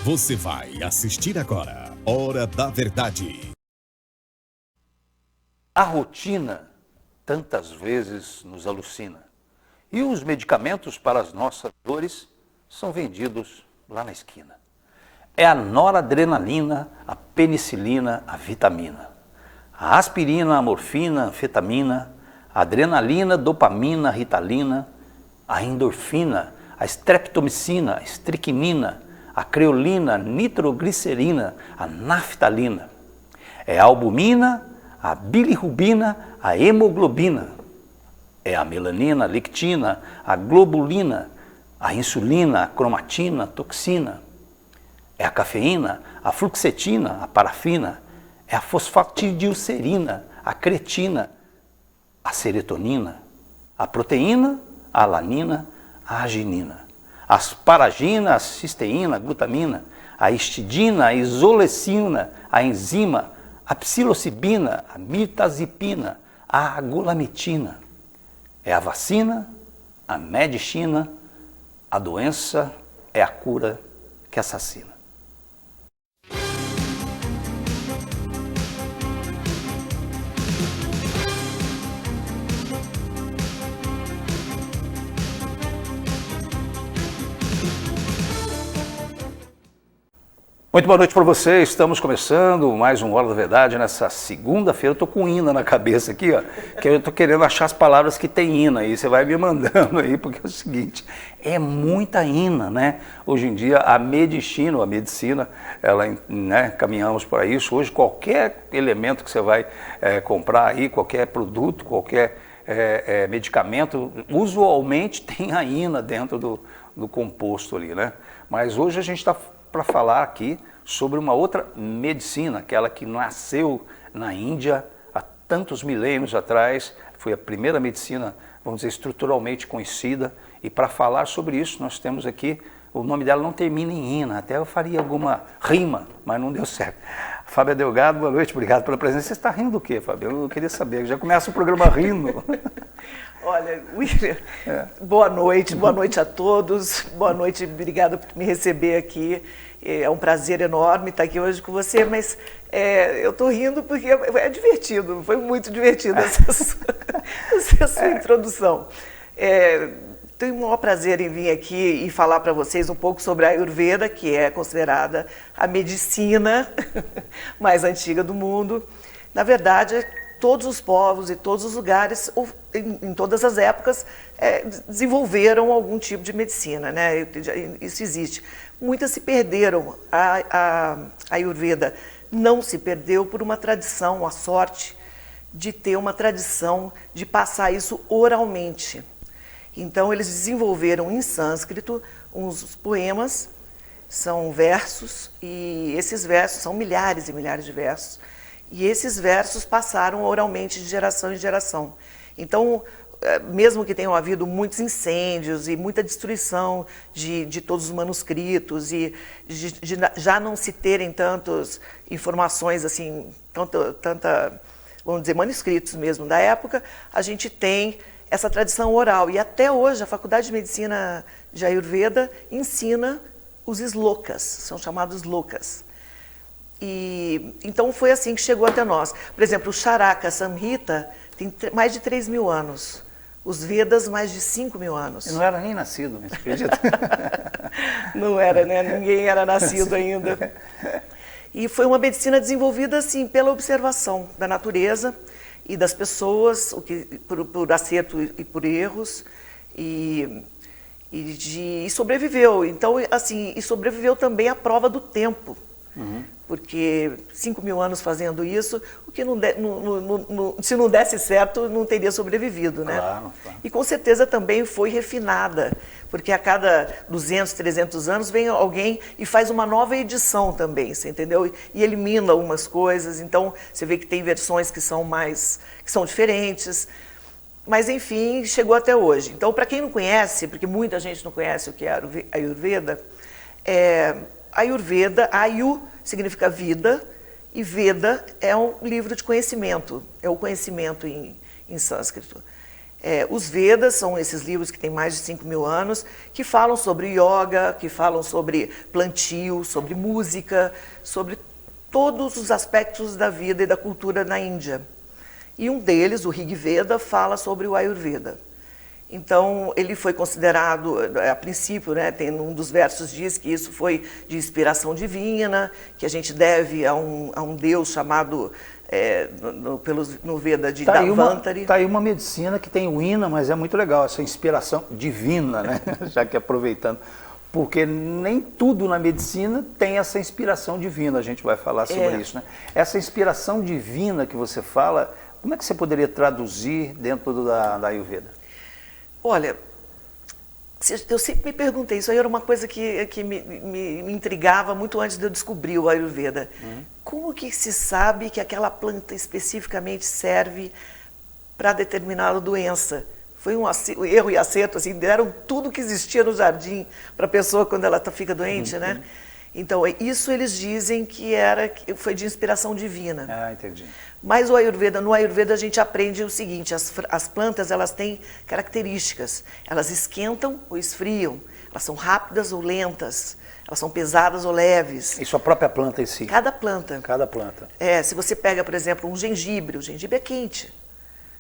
Você vai assistir agora Hora da Verdade. A rotina tantas vezes nos alucina e os medicamentos para as nossas dores são vendidos lá na esquina. É a noradrenalina, a penicilina, a vitamina, a aspirina, a morfina, a anfetamina, a adrenalina, dopamina, a ritalina, a endorfina, a streptomicina, a estricnina, a creolina, a nitroglicerina, a naftalina. É a albumina, a bilirrubina, a hemoglobina. É a melanina, a lectina, a globulina, a insulina, a cromatina, a toxina. É a cafeína, a fluoxetina, a parafina. É a fosfatidilcerina, a creatina, a serotonina, a proteína, a alanina, a arginina. Asparagina, a cisteína, a glutamina, a histidina, a isolecina, a enzima, a psilocibina, a mirtazapina, a agolametina. É a vacina, a medicina, a doença é a cura que assassina. Muito boa noite para você, estamos começando mais um Hora da Verdade nessa segunda-feira. Eu estou com ina na cabeça aqui, ó, que eu estou querendo achar as palavras que tem ina aí, você vai me mandando aí, porque é o seguinte, é muita ina, né? Hoje em dia a medicina, ela, né, caminhamos para isso. Hoje qualquer elemento que você vai comprar aí, qualquer produto, qualquer medicamento, usualmente tem a ina dentro do composto ali, né? Mas hoje a gente está para falar aqui sobre uma outra medicina, aquela que nasceu na Índia há tantos milênios atrás, foi a primeira medicina, vamos dizer, estruturalmente conhecida, e para falar sobre isso nós temos aqui, o nome dela não termina em ina, até eu faria alguma rima, mas não deu certo. Fábia Delgado, boa noite, obrigado pela presença. Você está rindo do quê, Fábio? Eu queria saber, já começa o programa rindo. Olha, William, boa noite a todos, boa noite, obrigada por me receber aqui. É um prazer enorme estar aqui hoje com você, mas eu estou rindo porque é divertido, foi muito divertido essa sua introdução. Tenho o maior prazer em vir aqui e falar para vocês um pouco sobre a Ayurveda, que é considerada a medicina mais antiga do mundo. Na verdade, todos os povos e todos os lugares, em todas as épocas, desenvolveram algum tipo de medicina, né? Isso existe. Muitas se perderam. A Ayurveda não se perdeu por uma tradição, a sorte de ter uma tradição de passar isso oralmente. Então, eles desenvolveram em sânscrito uns poemas, são versos, e esses versos são milhares e milhares de versos, e esses versos passaram oralmente de geração em geração. Então, mesmo que tenham havido muitos incêndios e muita destruição de todos os manuscritos e de já não se terem tantas informações, assim, vamos dizer, manuscritos mesmo da época, a gente tem essa tradição oral. E até hoje a Faculdade de Medicina de Ayurveda ensina os slokas, são chamados slokas. E então foi assim que chegou até nós. Por exemplo, o Charaka Samhita tem mais de 3.000 anos. Os Vedas, mais de 5.000 anos. Eu não era nem nascido, você acredita? Não era, né? Ninguém era nascido ainda. E foi uma medicina desenvolvida assim pela observação da natureza e das pessoas, por acerto e por erros, e sobreviveu. Então, assim, e sobreviveu também à prova do tempo. Uhum. Porque 5.000 anos fazendo isso, o que se não desse certo, não teria sobrevivido, né? Claro. E com certeza também foi refinada, porque a cada 200, 300 anos vem alguém e faz uma nova edição também, você entendeu? E elimina algumas coisas, então você vê que tem versões que são diferentes, mas enfim, chegou até hoje. Então, para quem não conhece, porque muita gente não conhece o que é a Ayurveda, Ayurveda, Ayu significa vida, e Veda é um livro de conhecimento, é o conhecimento em sânscrito. Os Vedas são esses livros que têm mais de 5.000 anos, que falam sobre yoga, que falam sobre plantio, sobre música, sobre todos os aspectos da vida e da cultura na Índia. E um deles, o Rig Veda, fala sobre o Ayurveda. Então, ele foi considerado, a princípio, né, tem um dos versos diz que isso foi de inspiração divina, que a gente deve a um deus chamado, no Veda, de Dhanvantari. Tá aí uma medicina que tem o Ina, mas é muito legal, essa inspiração divina, né? Já que aproveitando. Porque nem tudo na medicina tem essa inspiração divina, a gente vai falar sobre isso, né? Essa inspiração divina que você fala, como é que você poderia traduzir dentro da Ayurveda? Olha, eu sempre me perguntei, isso aí era uma coisa que me intrigava muito antes de eu descobrir o Ayurveda. Como que se sabe que aquela planta especificamente serve para determinada doença? Foi um erro e acerto, assim, deram tudo que existia no jardim para a pessoa quando ela fica doente, né? Então, isso eles dizem que foi de inspiração divina. Ah, entendi. Mas no Ayurveda a gente aprende o seguinte, as plantas elas têm características, elas esquentam ou esfriam, elas são rápidas ou lentas, elas são pesadas ou leves. Isso a própria planta em si? Cada planta. Cada planta. Se você pega, por exemplo, um gengibre, o gengibre é quente,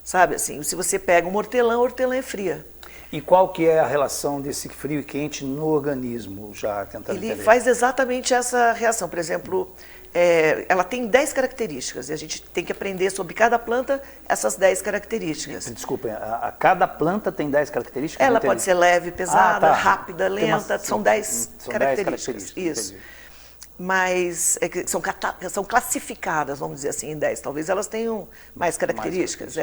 sabe assim, se você pega um hortelã, a hortelã é fria. E qual que é a relação desse frio e quente no organismo, já tentando Ele entender? faz exatamente essa reação. Por exemplo, ela tem 10 características e a gente tem que aprender sobre cada planta essas 10 características. Desculpa, cada planta tem 10 características? Ela pode ser leve, pesada, rápida, lenta, são 10 são características. 10 Isso. entendi. Mas são classificadas, vamos dizer assim, em 10. Talvez elas tenham mais características,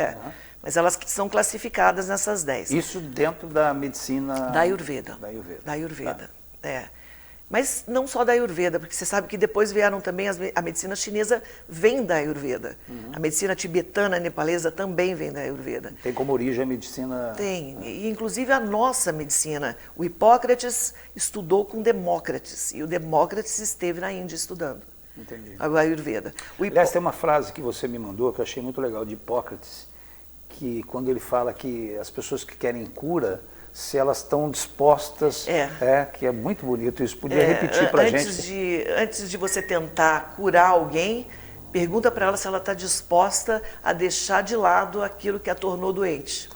mas elas são classificadas nessas 10. Isso dentro da medicina... Da Ayurveda. Da Ayurveda, Mas não só da Ayurveda, porque você sabe que depois vieram também, a medicina chinesa vem da Ayurveda. A medicina tibetana, nepalesa também vem da Ayurveda. Tem como origem a medicina... Tem, e inclusive a nossa medicina. O Hipócrates estudou com Demócrates, e o Demócrates esteve na Índia estudando. Entendi. A Ayurveda. Aliás, tem uma frase que você me mandou, que eu achei muito legal, de Hipócrates, que quando ele fala que as pessoas que querem cura, se elas estão dispostas, que é muito bonito isso, podia repetir para a gente. Antes de você tentar curar alguém, pergunta para ela se ela está disposta a deixar de lado aquilo que a tornou doente.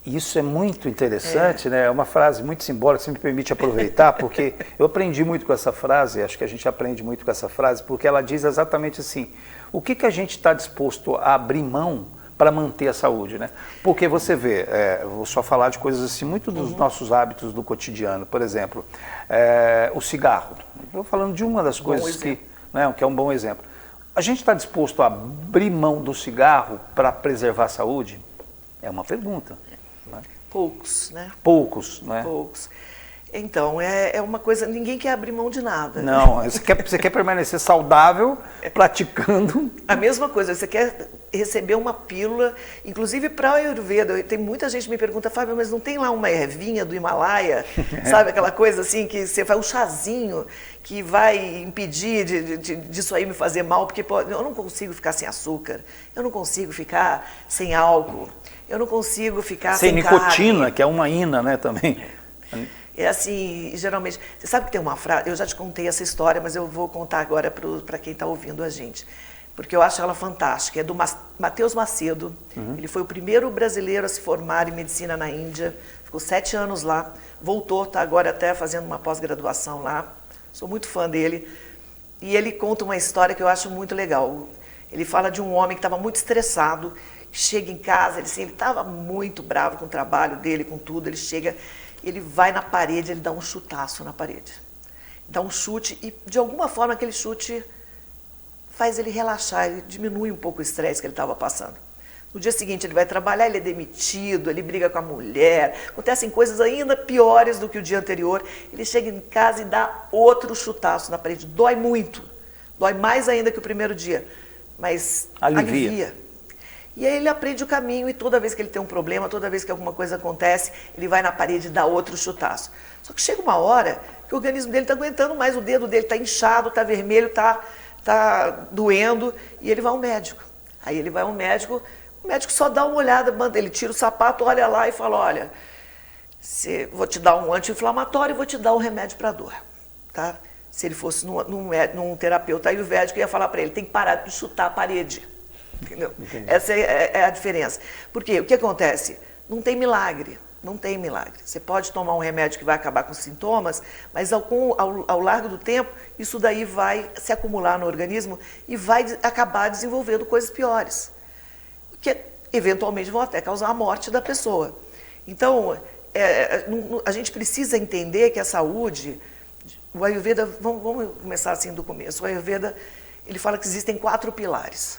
Isso é muito interessante, né? É uma frase muito simbólica, se me permite aproveitar, porque eu aprendi muito com essa frase, acho que a gente aprende muito com essa frase, porque ela diz exatamente assim, o que a gente está disposto a abrir mão para manter a saúde, né? Porque você vê, eu vou só falar de coisas assim, muito dos nossos hábitos do cotidiano, por exemplo, o cigarro. Estou falando de uma das coisas que é um bom exemplo. A gente está disposto a abrir mão do cigarro para preservar a saúde? É uma pergunta. Né? Poucos, né? Poucos, né? Poucos. Então, é uma coisa, ninguém quer abrir mão de nada. Não, você quer permanecer saudável, praticando. A mesma coisa, você quer receber uma pílula, inclusive para a Ayurveda, tem muita gente que me pergunta, Fábio, mas não tem lá uma ervinha do Himalaia, sabe, aquela coisa assim, que você faz um chazinho que vai impedir disso aí me fazer mal, porque eu não consigo ficar sem açúcar, eu não consigo ficar sem álcool, eu não consigo ficar sem nicotina, carne. Que é uma ina, né, também. É assim, geralmente, você sabe que tem uma frase, eu já te contei essa história, mas eu vou contar agora para quem está ouvindo a gente, porque eu acho ela fantástica, é do Matheus Macedo, ele foi o primeiro brasileiro a se formar em medicina na Índia, ficou 7 anos lá, voltou, está agora até fazendo uma pós-graduação lá, sou muito fã dele, e ele conta uma história que eu acho muito legal. Ele fala de um homem que estava muito estressado, chega em casa, ele estava muito bravo com o trabalho dele, com tudo, ele vai na parede, ele dá um chutaço na parede. Dá um chute e, de alguma forma, aquele chute faz ele relaxar, ele diminui um pouco o estresse que ele estava passando. No dia seguinte ele vai trabalhar, ele é demitido, ele briga com a mulher, acontecem coisas ainda piores do que o dia anterior. Ele chega em casa e dá outro chutaço na parede. Dói muito, dói mais ainda que o primeiro dia, mas alivia. E aí ele aprende o caminho e toda vez que ele tem um problema, toda vez que alguma coisa acontece, ele vai na parede e dá outro chutaço. Só que chega uma hora que o organismo dele está aguentando mais, o dedo dele está inchado, está vermelho, está doendo, e ele vai ao médico. Aí ele vai ao médico, O médico só dá uma olhada, ele tira o sapato, olha lá e fala, olha, vou te dar um anti-inflamatório e vou te dar um remédio para dor, tá? Se ele fosse num terapeuta ayurvédico, ia falar para ele, tem que parar de chutar a parede. Entendeu? Essa é a diferença. Porque o que acontece? Não tem milagre. Não tem milagre. Você pode tomar um remédio que vai acabar com os sintomas, mas ao largo do tempo, isso daí vai se acumular no organismo e vai acabar desenvolvendo coisas piores. Que eventualmente vão até causar a morte da pessoa. Então, a gente precisa entender que a saúde, o Ayurveda, vamos começar assim do começo, o Ayurveda, ele fala que existem 4 pilares.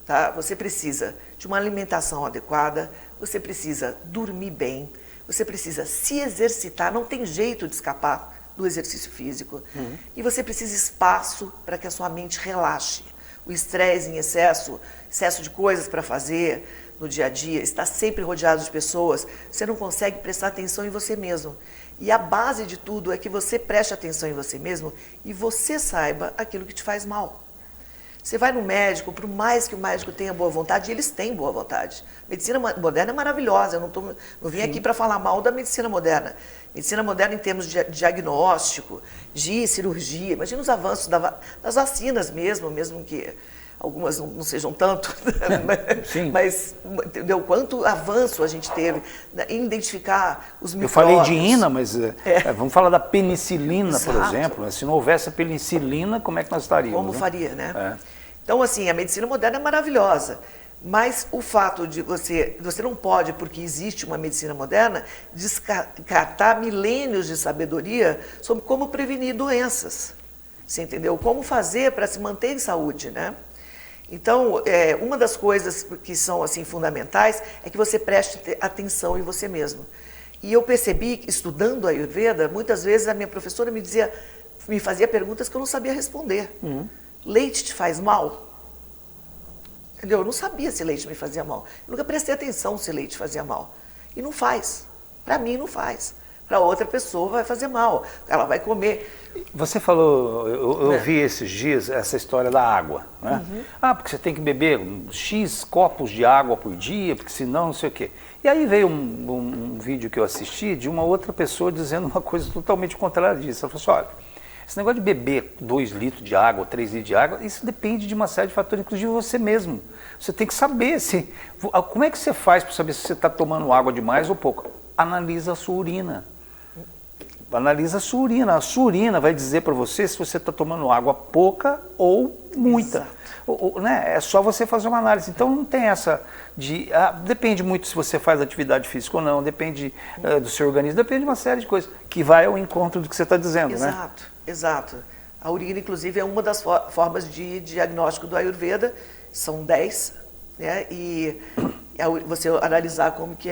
Tá? Você precisa de uma alimentação adequada, você precisa dormir bem, você precisa se exercitar, não tem jeito de escapar do exercício físico, e você precisa de espaço para que a sua mente relaxe. O estresse em excesso de coisas para fazer no dia a dia, está sempre rodeado de pessoas, você não consegue prestar atenção em você mesmo. E a base de tudo é que você preste atenção em você mesmo e você saiba aquilo que te faz mal. Você vai no médico, por mais que o médico tenha boa vontade, eles têm boa vontade. Medicina moderna é maravilhosa, eu não vim aqui para falar mal da medicina moderna. Medicina moderna em termos de diagnóstico, de cirurgia, imagina os avanços das vacinas mesmo que algumas não sejam tanto, mas entendeu? Quanto avanço a gente teve em identificar os micróbios. Eu falei de ina, mas vamos falar da penicilina, por exemplo. Se não houvesse a penicilina, como é que nós estaríamos? Como faria, né? Então, assim, a medicina moderna é maravilhosa, mas o fato de você não pode, porque existe uma medicina moderna, descartar milênios de sabedoria sobre como prevenir doenças. Você entendeu? Como fazer para se manter em saúde, né? Então, uma das coisas que são assim fundamentais é que você preste atenção em você mesmo. E eu percebi, estudando a Ayurveda, muitas vezes a minha professora me fazia perguntas que eu não sabia responder. Leite te faz mal? Entendeu? Eu não sabia se leite me fazia mal. Eu nunca prestei atenção se leite fazia mal. E não faz. Para mim não faz. Para outra pessoa vai fazer mal. Ela vai comer. Você falou, eu vi esses dias essa história da água, né? Porque você tem que beber X copos de água por dia, porque senão não sei o quê. E aí veio um vídeo que eu assisti de uma outra pessoa dizendo uma coisa totalmente contrária disso. Ela falou assim, olha, esse negócio de beber 2 litros de água, 3 litros de água, isso depende de uma série de fatores, inclusive você mesmo. Você tem que saber como é que você faz para saber se você está tomando água demais ou pouco. Analisa a sua urina. Analisa a sua urina. A sua urina vai dizer para você se você está tomando água pouca ou muita. Né? É só você fazer uma análise. Então não tem essa de... depende muito se você faz atividade física ou não, depende do seu organismo, depende de uma série de coisas que vai ao encontro do que você está dizendo. Exato, né? Exato. A urina, inclusive, é uma das formas de diagnóstico do Ayurveda. São 10, né? E você analisar como que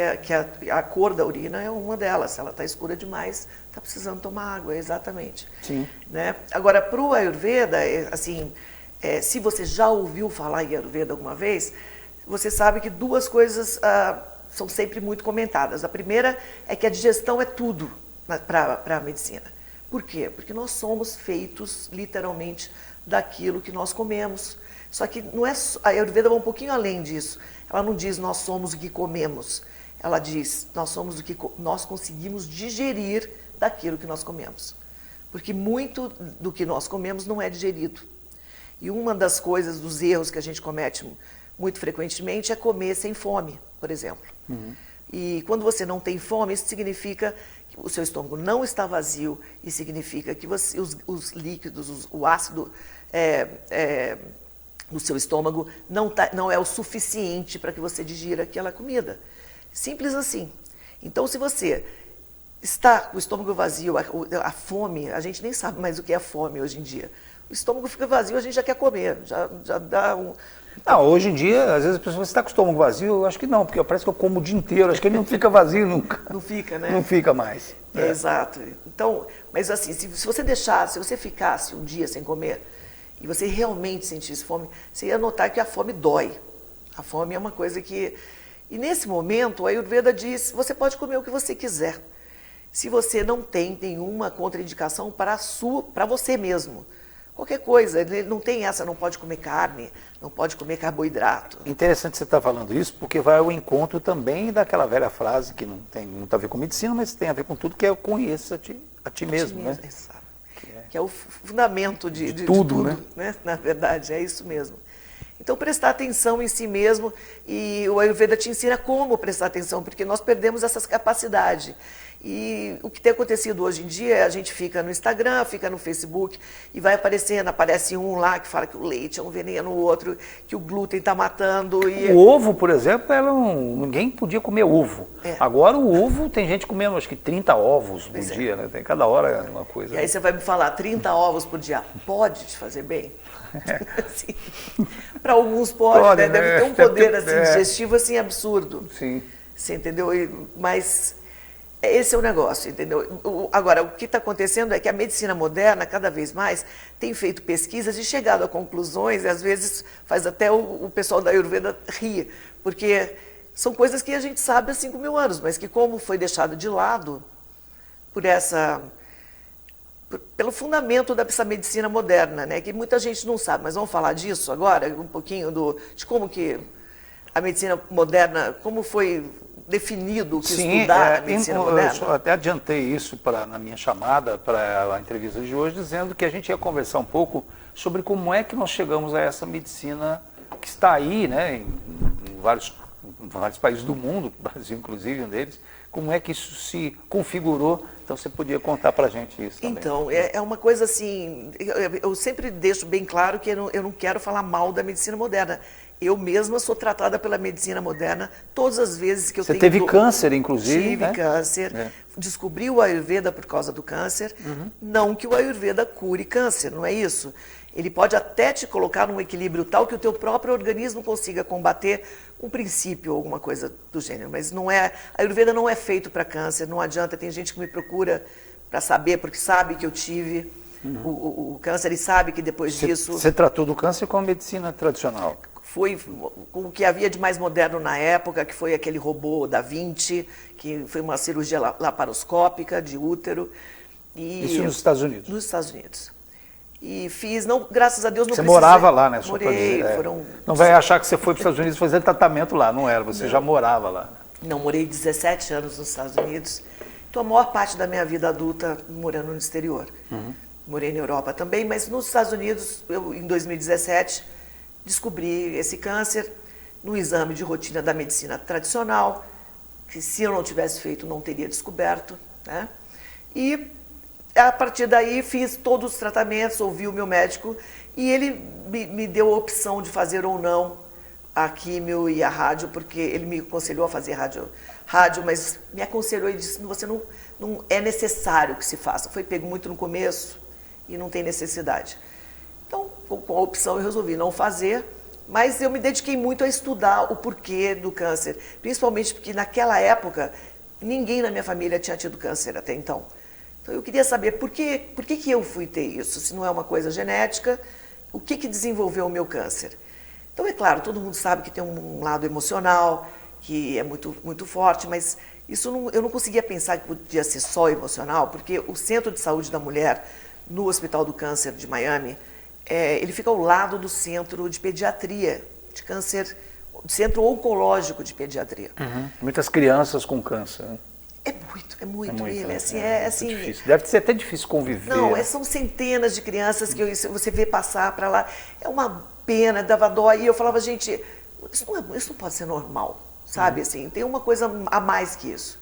a cor da urina é uma delas. Se ela está escura demais, está precisando tomar água, exatamente. Sim. Né? Agora, para o Ayurveda, assim, se você já ouviu falar em Ayurveda alguma vez, você sabe que 2 coisas são sempre muito comentadas. A primeira é que a digestão é tudo para a medicina. Por quê? Porque nós somos feitos, literalmente, daquilo que nós comemos. Só que a Ayurveda vai um pouquinho além disso. Ela não diz nós somos o que comemos. Ela diz nós somos o que nós conseguimos digerir daquilo que nós comemos. Porque muito do que nós comemos não é digerido. E uma das coisas, dos erros que a gente comete muito frequentemente é comer sem fome, por exemplo. E quando você não tem fome, isso significa que o seu estômago não está vazio e significa que os líquidos, o ácido no seu estômago não é o suficiente para que você digira aquela comida. Simples assim. Então, se você está com o estômago vazio, a fome, a gente nem sabe mais o que é fome hoje em dia. O estômago fica vazio, a gente já quer comer, já dá um... Hoje em dia, às vezes a pessoa está com o estômago vazio, eu acho que não, porque parece que eu como o dia inteiro, acho que ele não fica vazio nunca. Não fica, né? Não fica mais. Exato. Então, mas assim, se você ficasse um dia sem comer e você realmente sentisse fome, você ia notar que a fome dói. A fome é uma coisa que... E nesse momento, a Ayurveda diz, você pode comer o que você quiser. Se você não tem nenhuma contraindicação para você mesmo. qualquer coisa. Ele não tem essa, não pode comer carne, não pode comer carboidrato. Interessante você estar falando isso, porque vai ao encontro também daquela velha frase que não tem muito a ver com medicina, mas tem a ver com tudo, que é conheça a ti mesmo, né? Exato. Que é o fundamento de tudo, né? Na verdade, é isso mesmo. Então, prestar atenção em si mesmo, e o Ayurveda te ensina como prestar atenção, porque nós perdemos essa capacidade. E o que tem acontecido hoje em dia é a gente fica no Instagram, fica no Facebook, e vai aparecendo, aparece um lá que fala que o leite é um veneno, o outro que o glúten está matando. E... O ovo, por exemplo, ninguém podia comer ovo. Agora o ovo, tem gente comendo acho que 30 ovos por dia, né? Tem cada hora uma coisa. E aí você vai me falar, 30 ovos por dia, pode te fazer bem? Assim, para alguns pode, né? Deve ter um poder assim, digestivo assim, absurdo. Sim. Você entendeu? Mas esse é o negócio, entendeu? Agora, o que está acontecendo é que a medicina moderna, cada vez mais, tem feito pesquisas e chegado a conclusões, e às vezes faz até o pessoal da Ayurveda rir, porque são coisas que a gente sabe há 5.000 anos, mas que como foi deixado de lado pelo fundamento dessa medicina moderna, né? Que muita gente não sabe, mas vamos falar disso agora, um pouquinho de como que a medicina moderna, como foi definido o que estudar a medicina moderna. Eu até adiantei isso na minha chamada para a entrevista de hoje, dizendo que a gente ia conversar um pouco sobre como é que nós chegamos a essa medicina que está aí, né, em vários países do mundo, o Brasil inclusive um deles, como é que isso se configurou. Então você podia contar para a gente isso também. Então, é uma coisa assim, eu sempre deixo bem claro que eu não quero falar mal da medicina moderna. Eu mesma sou tratada pela medicina moderna todas as vezes que eu tenho... Você teve câncer, inclusive, Tive câncer, descobri o Ayurveda por causa do câncer. Não que o Ayurveda cure câncer, não é isso. Ele pode até te colocar num equilíbrio tal que o teu próprio organismo consiga combater um princípio ou alguma coisa do gênero. Mas não é, a Ayurveda não é feito para câncer, não adianta. Tem gente que me procura para saber, porque sabe que eu tive o câncer e sabe que depois disso... Você tratou do câncer com a medicina tradicional? Foi com o que havia de mais moderno na época, que foi aquele robô da Vinci, que foi uma cirurgia laparoscópica de útero. Isso nos Estados Unidos? Nos Estados Unidos. E fiz, não, graças a Deus não Você precisei. morava lá, né? Morei, Não vai achar que você foi para os Estados Unidos fazer tratamento lá, não era, você já morava lá. Não, morei 17 anos nos Estados Unidos. Então a maior parte da minha vida adulta morando no exterior. Morei na Europa também, mas nos Estados Unidos, em 2017, descobri esse câncer no exame de rotina da medicina tradicional, que se eu não tivesse feito, não teria descoberto, né? E a partir daí fiz todos os tratamentos, ouvi o meu médico e ele me deu a opção de fazer ou não a químio e a rádio, porque ele me aconselhou a fazer rádio, mas me aconselhou e disse, você não é necessário que se faça. Foi pego muito no começo e não tem necessidade. Então, com a opção eu resolvi não fazer, mas eu me dediquei muito a estudar o porquê do câncer, principalmente porque naquela época ninguém na minha família tinha tido câncer até então. Então eu queria saber por que eu fui ter isso, se não é uma coisa genética, o que desenvolveu o meu câncer. Então é claro, todo mundo sabe que tem um lado emocional, que é muito, muito forte, mas eu não conseguia pensar que podia ser só emocional, porque o Centro de Saúde da Mulher, no Hospital do Câncer de Miami, ele fica ao lado do Centro de Pediatria, de câncer, Centro Oncológico de Pediatria. Muitas crianças com câncer, né? É muito ele, assim, assim... Difícil. Deve ser até difícil conviver. Não, são centenas de crianças que você vê passar para lá. É uma pena, dava dó. E eu falava, gente, isso não pode ser normal, sabe? Assim, tem uma coisa a mais que isso.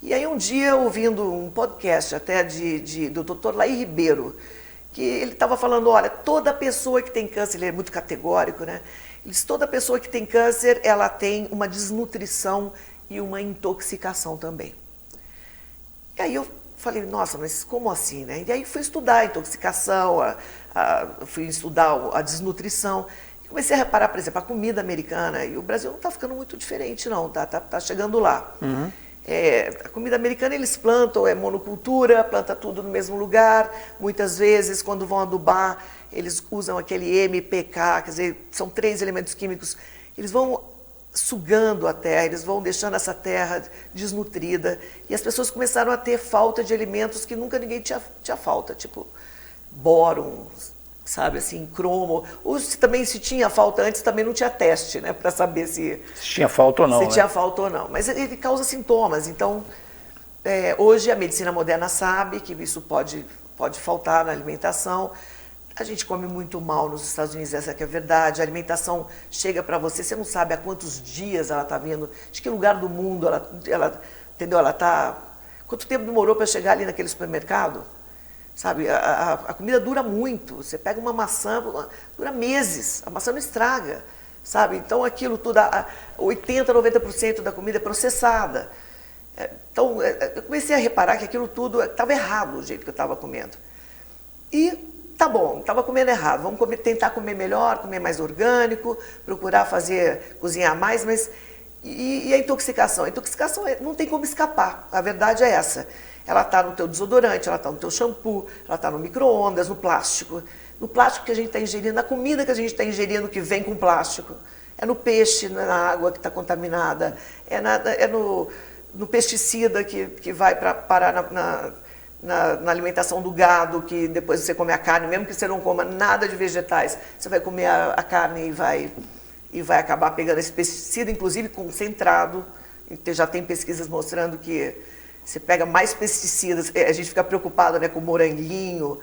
E aí um dia, ouvindo um podcast até do Dr. Laí Ribeiro, que ele estava falando, olha, toda pessoa que tem câncer, ele é muito categórico, né? Ele diz, toda pessoa que tem câncer, ela tem uma desnutrição e uma intoxicação também. E aí eu falei, nossa, mas como assim, né? E aí fui estudar a intoxicação, fui estudar a desnutrição. E comecei a reparar, por exemplo, a comida americana. E o Brasil não está ficando muito diferente, não, tá chegando lá. A comida americana eles plantam, é monocultura, planta tudo no mesmo lugar. Muitas vezes, quando vão adubar, eles usam aquele MPK, quer dizer, são 3 elementos químicos. Eles vão sugando a terra, eles vão deixando essa terra desnutrida. E as pessoas começaram a ter falta de alimentos que nunca ninguém tinha falta, tipo bóron, sabe, assim, cromo. Ou se tinha falta antes, também não tinha teste, né, para saber se tinha falta ou não, se né? tinha falta ou não. Mas ele causa sintomas, então hoje a medicina moderna sabe que isso pode faltar na alimentação. A gente come muito mal nos Estados Unidos, essa que é a verdade. A alimentação chega para você, você não sabe há quantos dias ela está vindo, de que lugar do mundo entendeu? Ela está... Quanto tempo demorou para chegar ali naquele supermercado? Sabe, a comida dura muito. Você pega uma maçã, dura meses, a maçã não estraga, sabe? Então aquilo tudo, 80%, 90% da comida é processada. Então eu comecei a reparar que aquilo tudo estava errado, o jeito que eu estava comendo. E tá bom, estava comendo errado, vamos tentar comer melhor, comer mais orgânico, procurar cozinhar mais, mas e a intoxicação? A intoxicação não tem como escapar, a verdade é essa. Ela está no teu desodorante, ela está no teu shampoo, ela está no micro-ondas, no plástico que a gente está ingerindo, na comida que a gente está ingerindo que vem com plástico, é no peixe, na água que está contaminada, é no pesticida que vai parar na alimentação do gado, que depois você come a carne, mesmo que você não coma nada de vegetais, você vai comer a carne e vai acabar pegando esse pesticida, inclusive concentrado. Já tem pesquisas mostrando que você pega mais pesticidas, a gente fica preocupado, né, com o moranguinho,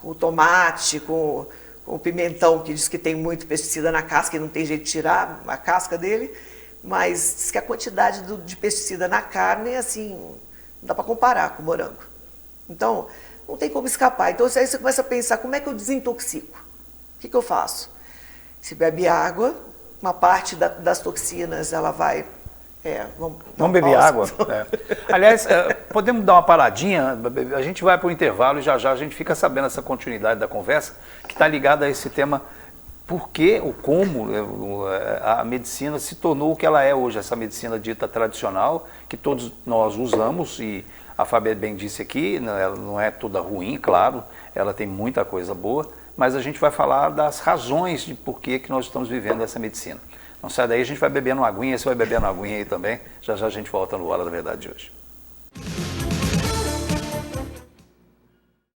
com o tomate, com o pimentão, que diz que tem muito pesticida na casca e não tem jeito de tirar a casca dele, mas diz que a quantidade de pesticida na carne, assim, não dá para comparar com o morango. Então, não tem como escapar. Então, aí você começa a pensar, como é que eu desintoxico? O que eu faço? Se bebe água, uma parte das toxinas, ela vai... Vamos beber água. Aliás, podemos dar uma paradinha? A gente vai para o intervalo e já a gente fica sabendo essa continuidade da conversa, que está ligada a esse tema, por que, como a medicina se tornou o que ela é hoje, essa medicina dita tradicional, que todos nós usamos, e a Fábia bem disse aqui, ela não é toda ruim, claro, ela tem muita coisa boa, mas a gente vai falar das razões de por que nós estamos vivendo essa medicina. Não sai daí, a gente vai bebendo uma aguinha, você vai bebendo uma aguinha aí também. Já a gente volta no Hora da Verdade de hoje.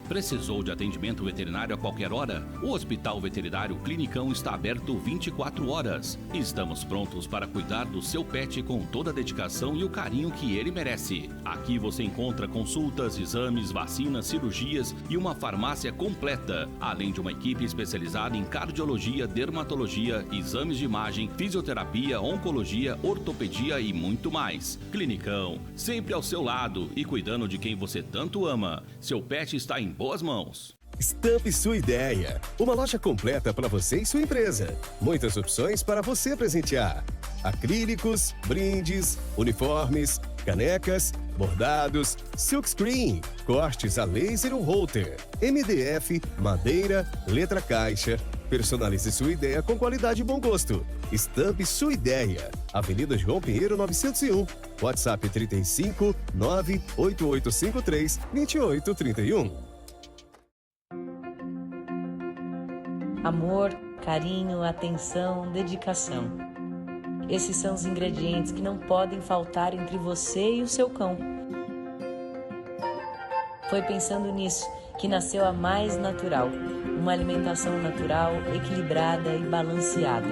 Precisou de atendimento veterinário a qualquer hora? O Hospital Veterinário Clinicão está aberto 24 horas. Estamos prontos para cuidar do seu pet com toda a dedicação e o carinho que ele merece. Aqui você encontra consultas, exames, vacinas, cirurgias e uma farmácia completa, além de uma equipe especializada em cardiologia, dermatologia, exames de imagem, fisioterapia, oncologia, ortopedia e muito mais. Clinicão, sempre ao seu lado e cuidando de quem você tanto ama. Seu pet está em boas mãos. Estampe sua ideia. Uma loja completa para você e sua empresa. Muitas opções para você presentear. Acrílicos, brindes, uniformes, canecas, bordados, silkscreen, cortes a laser ou holter, MDF, madeira, letra caixa. Personalize sua ideia com qualidade e bom gosto. Estampe sua ideia. Avenida João Pinheiro 901. WhatsApp 35 98853 2831. Amor, carinho, atenção, dedicação. Esses são os ingredientes que não podem faltar entre você e o seu cão. Foi pensando nisso que nasceu a Mais Natural, uma alimentação natural, equilibrada e balanceada.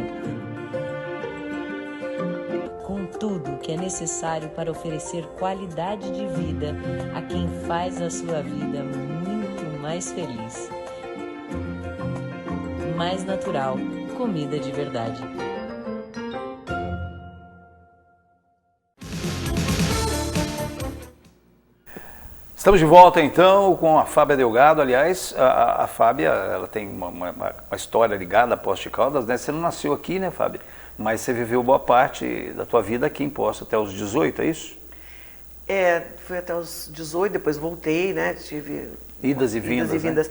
Com tudo que é necessário para oferecer qualidade de vida a quem faz a sua vida muito mais feliz. Mais Natural, comida de verdade. Estamos de volta então com a Fábia Delgado. Aliás, a Fábia, ela tem uma história ligada a Poços de Caldas, né? Você não nasceu aqui, né, Fábia? Mas você viveu boa parte da tua vida aqui em Poços, até os 18, é isso? Fui até os 18, depois voltei, né? Tive idas e vindas. Né?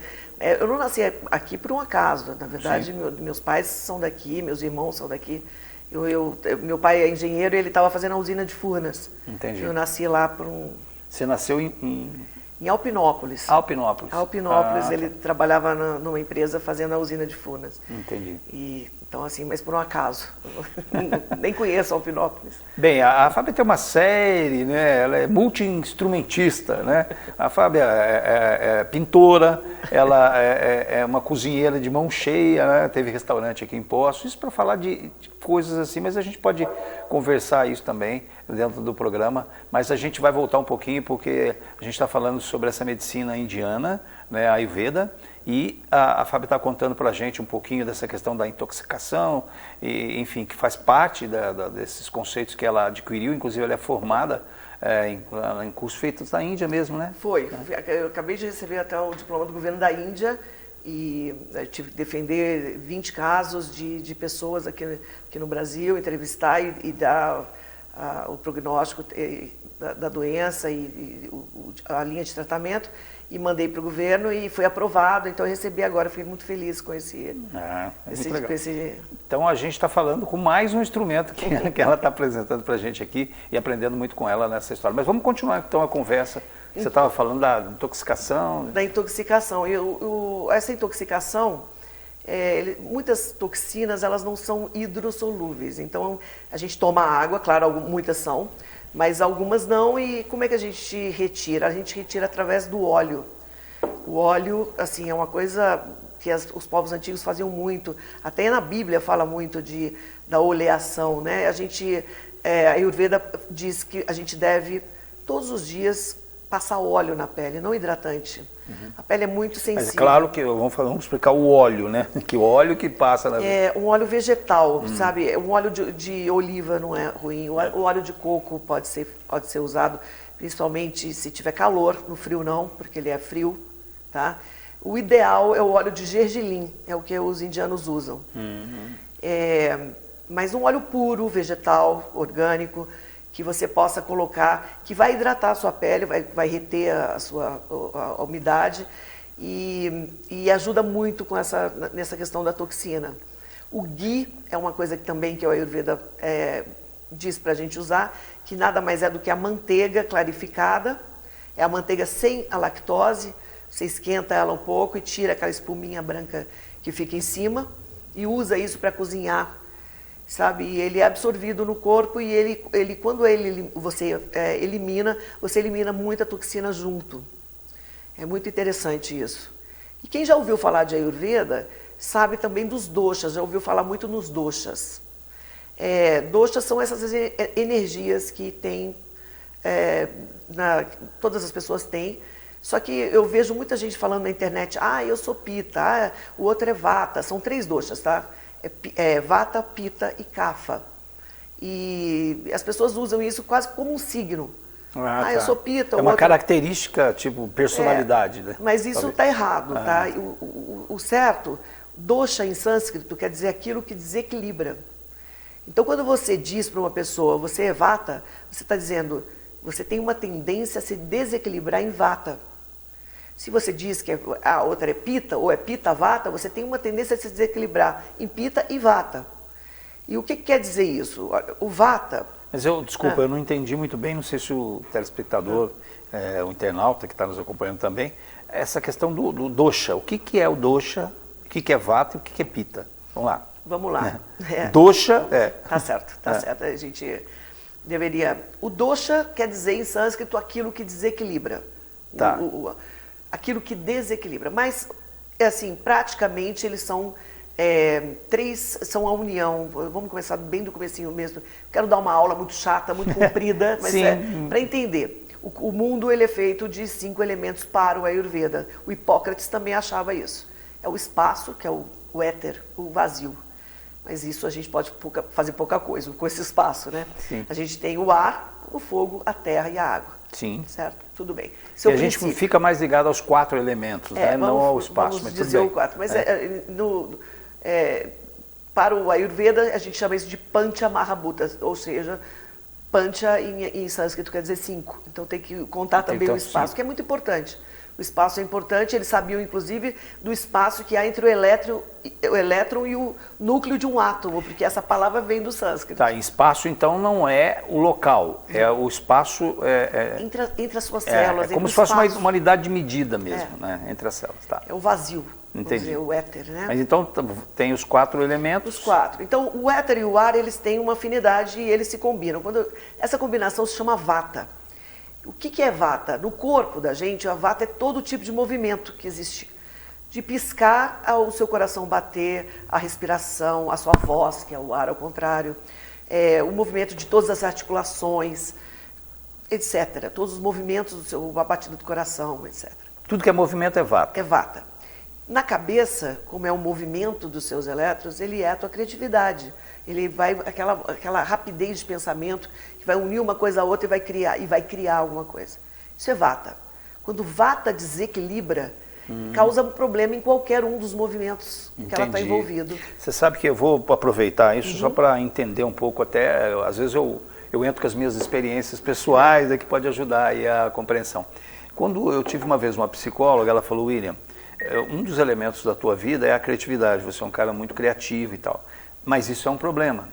Eu não nasci aqui por um acaso. Na verdade, meus pais são daqui, meus irmãos são daqui. Meu pai é engenheiro e ele estava fazendo a usina de Furnas. Entendi. Eu nasci lá por um... Você nasceu em Em Alpinópolis. Alpinópolis. Alpinópolis, Ah, ele trabalhava numa empresa fazendo a usina de Furnas. Entendi. Então, assim, mas por um acaso. Nem conheço Alpinópolis. Bem, a Fábia tem uma série, né? Ela é multi-instrumentista, né? A Fábia é pintora, ela é uma cozinheira de mão cheia, né? Teve restaurante aqui em Poços, isso para falar de coisas assim, mas a gente pode conversar isso também dentro do programa, mas a gente vai voltar um pouquinho porque a gente está falando sobre essa medicina indiana, né? A Ayurveda. E a Fábia está contando para a gente um pouquinho dessa questão da intoxicação, e, enfim, que faz parte desses conceitos que ela adquiriu, inclusive ela é formada em cursos feitos na Índia mesmo, né? Foi, eu acabei de receber até o diploma do governo da Índia e eu tive que defender 20 casos de pessoas aqui no Brasil, entrevistar e dar o prognóstico da doença e a linha de tratamento. E mandei para o governo e foi aprovado, então eu recebi agora, fiquei muito feliz com esse... muito legal. Então a gente está falando com mais um instrumento que ela está apresentando para a gente aqui e aprendendo muito com ela nessa história. Mas vamos continuar então a conversa. Você estava falando da intoxicação. Da intoxicação. Essa intoxicação, muitas toxinas elas não são hidrossolúveis, então a gente toma água, claro, muitas são, mas algumas não, e como é que a gente retira? A gente retira através do óleo. O óleo, assim, é uma coisa que os povos antigos faziam muito, até na Bíblia fala muito da oleação, né? A Ayurveda diz que a gente deve, todos os dias, passar óleo na pele, não hidratante. A pele é muito sensível. Mas claro que vamos explicar o óleo, né? Que o óleo que passa na... É um óleo vegetal, sabe? Um óleo de oliva não é ruim. O óleo de coco pode ser usado, principalmente se tiver calor, no frio não, porque ele é frio, tá? O ideal é o óleo de gergelim, é o que os indianos usam. Mas um óleo puro, vegetal, orgânico, que você possa colocar, que vai hidratar a sua pele, vai reter a umidade e ajuda muito nessa questão da toxina. O ghee é uma coisa que o Ayurveda diz para a gente usar, que nada mais é do que a manteiga clarificada, é a manteiga sem a lactose, você esquenta ela um pouco e tira aquela espuminha branca que fica em cima e usa isso para cozinhar. Sabe, e ele é absorvido no corpo e quando você elimina muita toxina junto. É muito interessante isso. E quem já ouviu falar de Ayurveda sabe também dos doshas, já ouviu falar muito nos doshas. Doshas são essas energias que todas as pessoas têm, só que eu vejo muita gente falando na internet, eu sou Pitta, o outro é Vata, são 3 doshas, tá? Vata, Pitta e Kapha. E as pessoas usam isso quase como um signo. Tá. Eu sou Pitta. É uma característica, tipo personalidade. Né? Mas isso está errado, tá? O certo, dosha em sânscrito quer dizer aquilo que desequilibra. Então quando você diz para uma pessoa, você é Vata, você está dizendo, você tem uma tendência a se desequilibrar em Vata. Se você diz que a outra é Pitta, ou é Pitta-Vata, você tem uma tendência a se desequilibrar em Pitta e Vata. E o que quer dizer isso? O Vata... Mas desculpa, eu não entendi muito bem, não sei se o telespectador, o internauta que está nos acompanhando também, essa questão do dosha. O que é o dosha, o que é Vata e o que é Pitta? Vamos lá. Vamos lá. Dosha Tá certo, tá certo. A gente deveria... O dosha quer dizer em sânscrito aquilo que desequilibra. Tá. Aquilo que desequilibra. Mas, assim, praticamente eles são 3, são a união. Vamos começar bem do comecinho mesmo. Quero dar uma aula muito chata, muito comprida, mas para entender. O mundo ele é feito de 5 elementos para o Ayurveda. O Hipócrates também achava isso. É o espaço, que é o éter, o vazio. Mas isso a gente pode fazer pouca coisa com esse espaço, né? Sim. A gente tem o ar, o fogo, a terra e a água. Sim. Certo? Tudo bem. E a gente fica mais ligado aos 4 elementos, né? Não ao espaço. Vamos dizer o 4. Mas para o Ayurveda, a gente chama isso de Pancha Mahabhuta, ou seja, Pancha em sânscrito quer dizer 5. Então tem que contar também o espaço, que é muito importante. O espaço é importante, eles sabiam inclusive do espaço que há entre o elétron e o núcleo de um átomo, porque essa palavra vem do sânscrito. Tá, espaço então não é o local, é o espaço... Entre as suas células. É como se fosse uma unidade de medida mesmo, né? Entre as células. Tá. É o vazio, vamos Entendi. dizer, o éter, né? Mas então tem os 4 elementos. Os 4. Então o éter e o ar, eles têm uma afinidade e eles se combinam. Essa combinação se chama vata. O que é vata? No corpo da gente, a vata é todo tipo de movimento que existe. De piscar ao seu coração bater, a respiração, a sua voz, que é o ar ao contrário, o movimento de todas as articulações, etc. Todos os movimentos, a batida do coração, etc. Tudo que é movimento é vata. É vata. Na cabeça, como é o movimento dos seus elétrons, ele é a tua criatividade. Ele vai, aquela rapidez de pensamento que vai unir uma coisa a outra e vai criar alguma coisa. Isso é vata. Quando vata desequilibra, causa um problema em qualquer um dos movimentos que ela está envolvido. Você sabe que eu vou aproveitar isso só para entender um pouco até, às vezes eu entro com as minhas experiências pessoais, que pode ajudar aí a compreensão. Quando eu tive uma vez uma psicóloga, ela falou, William, um dos elementos da tua vida é a criatividade, você é um cara muito criativo e tal. Mas isso é um problema.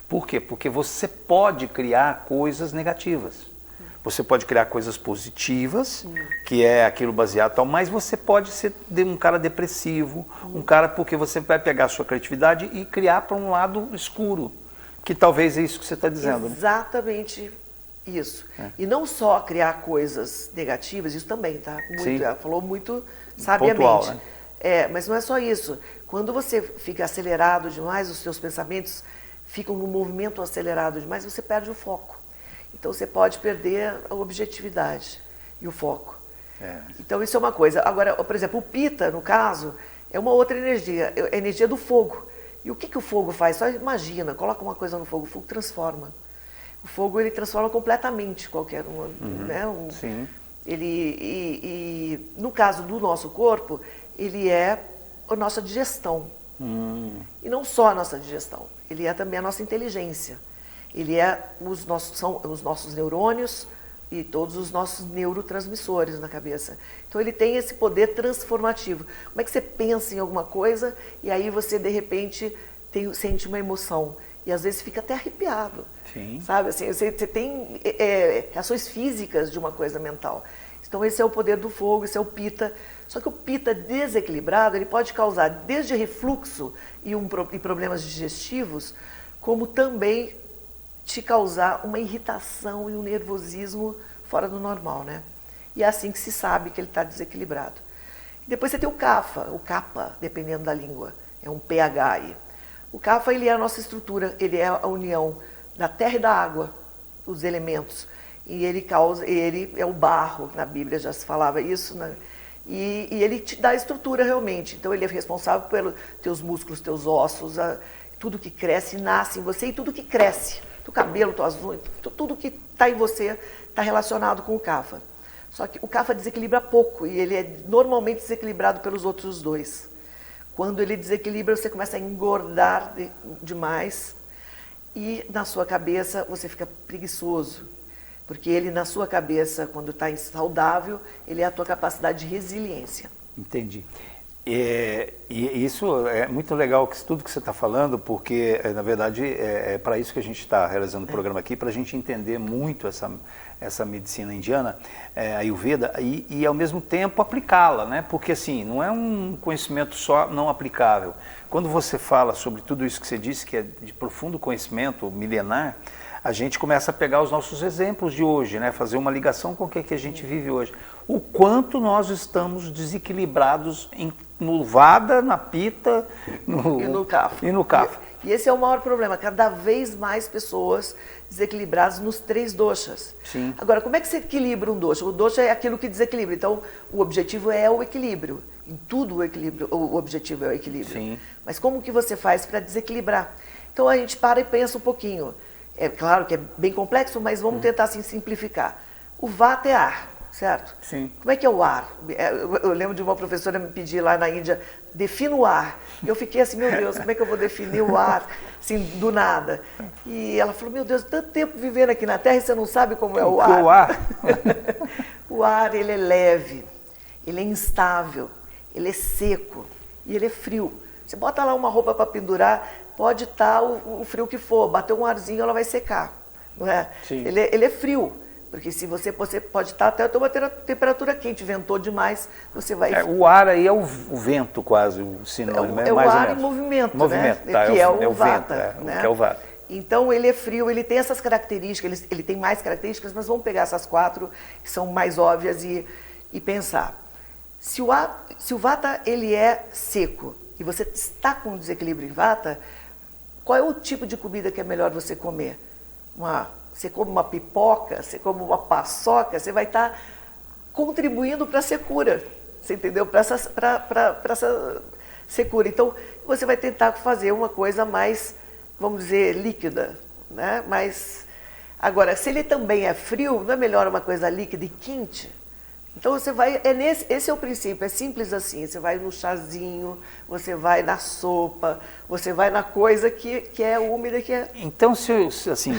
Por quê? Porque você pode criar coisas negativas. Você pode criar coisas positivas, que é aquilo baseado tal, mas você pode ser um cara depressivo, um cara porque você vai pegar a sua criatividade e criar para um lado escuro, que talvez é isso que você está dizendo. Exatamente isso. E não só criar coisas negativas, isso também, tá? Ela falou muito sabiamente. Pontual, né? Mas não é só isso. Quando você fica acelerado demais, os seus pensamentos ficam num movimento acelerado demais, você perde o foco. Então você pode perder a objetividade e o foco. Então isso é uma coisa. Agora, por exemplo, o pita, no caso, é uma outra energia, é a energia do fogo. E o que o fogo faz? Só imagina, coloca uma coisa no fogo, o fogo transforma. O fogo, ele transforma completamente qualquer um. Né? Sim. E no caso do nosso corpo, ele é a nossa digestão. E não só a nossa digestão, ele é também a nossa inteligência. Ele são os nossos neurônios e todos os nossos neurotransmissores na cabeça. Então ele tem esse poder transformativo. Como é que você pensa em alguma coisa e aí você de repente sente uma emoção e às vezes fica até arrepiado. Sim. Sabe? Assim, você tem reações físicas de uma coisa mental. Então esse é o poder do fogo, esse é o pita. Só que o pita desequilibrado, ele pode causar desde refluxo e problemas digestivos, como também te causar uma irritação e um nervosismo fora do normal, né? E é assim que se sabe que ele está desequilibrado. Depois você tem o kapha, dependendo da língua, é um pH aí. O kapha, ele é a nossa estrutura, ele é a união da terra e da água, os elementos. E ele é o barro, na Bíblia já se falava isso, né? E ele te dá estrutura realmente. Então ele é responsável pelos teus músculos, teus ossos, tudo que cresce, nasce em você e tudo que cresce. O cabelo, tuas unhas, tudo que está em você está relacionado com o kapha. Só que o kapha desequilibra pouco e ele é normalmente desequilibrado pelos outros dois. Quando ele desequilibra, você começa a engordar demais e na sua cabeça você fica preguiçoso. Porque ele, na sua cabeça, quando está saudável, ele é a tua capacidade de resiliência. Entendi. E isso é muito legal, tudo que você está falando, porque, na verdade, é para isso que a gente está realizando o programa aqui, para a gente entender muito essa medicina indiana, a Ayurveda, e ao mesmo tempo aplicá-la, né? Porque, assim, não é um conhecimento só não aplicável. Quando você fala sobre tudo isso que você disse, que é de profundo conhecimento milenar, a gente começa a pegar os nossos exemplos de hoje, né? Fazer uma ligação com o que a gente vive hoje. O quanto nós estamos desequilibrados no vada, na pita e no kapha. E no kapha. E esse é o maior problema, cada vez mais pessoas desequilibradas nos 3 doshas. Sim. Agora, como é que você equilibra um dosha? O dosha é aquilo que desequilibra, então o objetivo é o equilíbrio. Em tudo o objetivo é o equilíbrio. Sim. Mas como que você faz para desequilibrar? Então a gente para e pensa um pouquinho. É claro que é bem complexo, mas vamos tentar assim, simplificar. O vata é ar, certo? Sim. Como é que é o ar? Eu lembro de uma professora me pedir lá na Índia, defina o ar. E eu fiquei assim, meu Deus, como é que eu vou definir o ar, assim, do nada? E ela falou, meu Deus, tanto tempo vivendo aqui na Terra e você não sabe como é o ar. O ar? O ar, ele é leve, ele é instável, ele é seco e ele é frio. Você bota lá uma roupa para pendurar, pode estar o frio que for, bater um arzinho, ela vai secar, não é? Sim. Ele é frio, porque se você pode estar até uma temperatura quente, ventou demais, você vai... O ar aí é o vento quase, o sinônimo, é o mais ou ar menos. em movimento, Movimento, né? tá, Que é o vento, vata, né? que é o vata. Então ele é frio, ele tem essas características, ele tem mais características, mas vamos pegar essas 4 que são mais óbvias e pensar. Se o vata ele é seco e você está com um desequilíbrio em vata, qual é o tipo de comida que é melhor você comer? Você come uma pipoca, você come uma paçoca, você vai estar contribuindo para a secura, você entendeu? Para essa secura. Então você vai tentar fazer uma coisa mais, vamos dizer, líquida, né? Mas agora, se ele também é frio, não é melhor uma coisa líquida e quente? Então você vai, esse é o princípio, é simples assim, você vai no chazinho, você vai na sopa, você vai na coisa que é úmida, que é... Então, assim,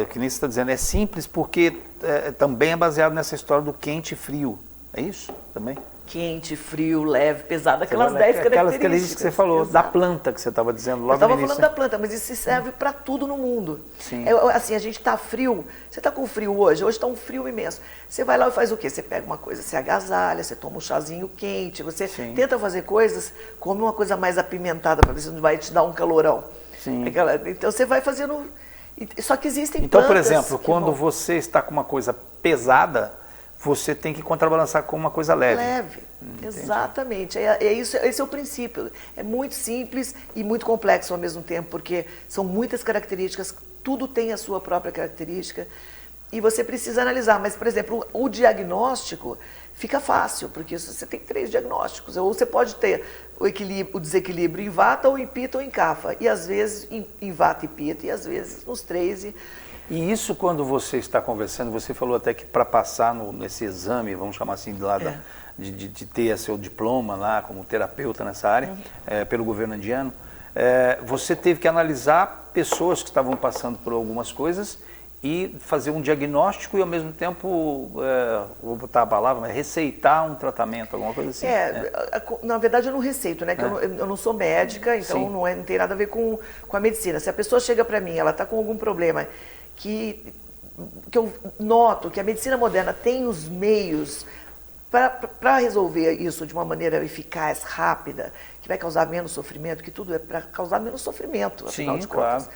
que nem você está dizendo, é simples porque também é baseado nessa história do quente e frio, é isso também? Quente, frio, leve, pesado, aquelas 10 características. Aquelas características que você falou, Exato. da planta que você estava dizendo logo no Eu início. estava falando da planta, mas isso serve para tudo no mundo. Sim. Assim, a gente está frio, você está com frio hoje está um frio imenso. Você vai lá e faz o quê? Você pega uma coisa, você agasalha, você toma um chazinho quente, você tenta fazer coisas, come uma coisa mais apimentada para ver se não vai te dar um calorão. Sim. Então você vai fazendo... Só que existem Então, plantas... por exemplo, quando você está com uma coisa pesada, você tem que contrabalançar com uma coisa leve. Leve, exatamente. Esse é o princípio. É muito simples e muito complexo ao mesmo tempo, porque são muitas características, tudo tem a sua própria característica e você precisa analisar. Mas, por exemplo, o diagnóstico fica fácil, porque você tem 3 diagnósticos. Ou você pode ter o desequilíbrio em vata, ou em pita, ou em kapha. E às vezes em vata e pita, e às vezes nos 3. E isso, quando você está conversando, você falou até que para passar nesse exame, vamos chamar assim, de ter seu diploma lá como terapeuta nessa área, pelo governo indiano, você teve que analisar pessoas que estavam passando por algumas coisas e fazer um diagnóstico e, ao mesmo tempo, vou botar a palavra, mas receitar um tratamento, alguma coisa assim. Na verdade eu não receito, né? Que eu não sou médica, então não tem nada a ver com a medicina. Se a pessoa chega para mim, ela está com algum problema que eu noto que a medicina moderna tem os meios para resolver isso de uma maneira eficaz, rápida, que vai causar menos sofrimento, que tudo é para causar menos sofrimento, afinal de contas. Claro.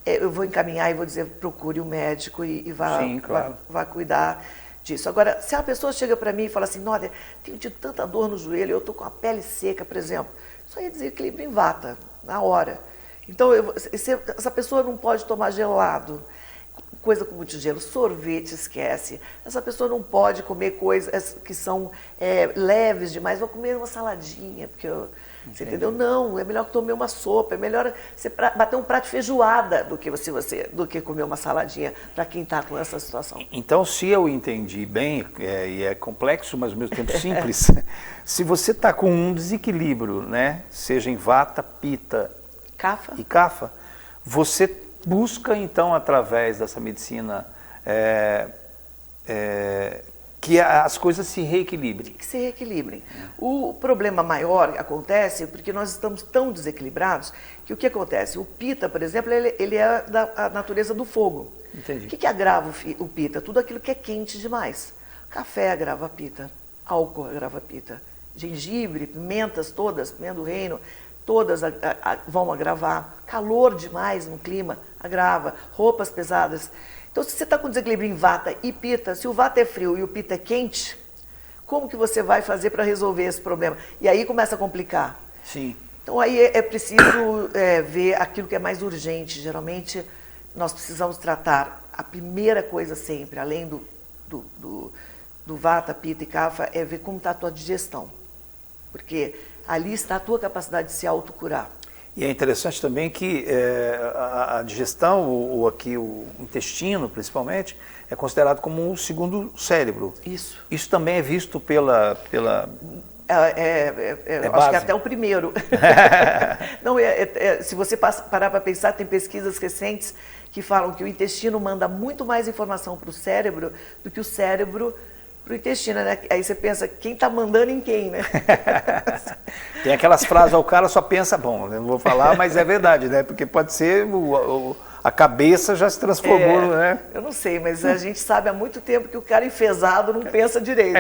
Eu vou encaminhar e vou dizer, procure um médico e vá cuidar disso. Agora, se a pessoa chega para mim e fala assim, olha, tenho tido tanta dor no joelho, eu estou com a pele seca, por exemplo, isso aí é desequilíbrio em vata, na hora. Então, essa pessoa não pode tomar gelado, coisa com muito gelo, sorvete, esquece. Essa pessoa não pode comer coisas que são leves demais, vou comer uma saladinha, porque você entendeu? Não, é melhor que tomar uma sopa, é melhor você bater um prato de feijoada do que comer uma saladinha para quem está com essa situação. Então, se eu entendi bem, e é complexo, mas ao mesmo tempo simples, se você está com um desequilíbrio, né, seja em vata, pita e kapha, você busca, então, através dessa medicina, que as coisas se reequilibrem. Que se reequilibrem. O problema maior acontece porque nós estamos tão desequilibrados que o que acontece? O pita, por exemplo, ele é da natureza do fogo. Entendi. O que agrava o pita? Tudo aquilo que é quente demais. Café agrava a pita, álcool agrava a pita, gengibre, pimentas todas, pimenta do reino, todas vão agravar. Calor demais no clima agrava. Roupas pesadas. Então, se você está com desequilíbrio em vata e pita, se o vata é frio e o pita é quente, como que você vai fazer para resolver esse problema? E aí começa a complicar. Sim. Então, aí é preciso ver aquilo que é mais urgente. Geralmente, nós precisamos tratar a primeira coisa sempre, além do vata, pita e kapha, é ver como está a tua digestão. Porque ali está a tua capacidade de se autocurar. E é interessante também que a digestão, ou aqui o intestino principalmente, é considerado como um segundo cérebro. Isso. Isso também é visto pela acho que até o primeiro. Não, se você parar para pensar, tem pesquisas recentes que falam que o intestino manda muito mais informação para o cérebro do que o cérebro para o intestino, né? Aí você pensa, quem está mandando em quem, né? Tem aquelas frases, o cara só pensa, bom, eu não vou falar, mas é verdade, né? Porque pode ser a cabeça já se transformou, né? Eu não sei, mas a gente sabe há muito tempo que o cara enfesado não pensa direito.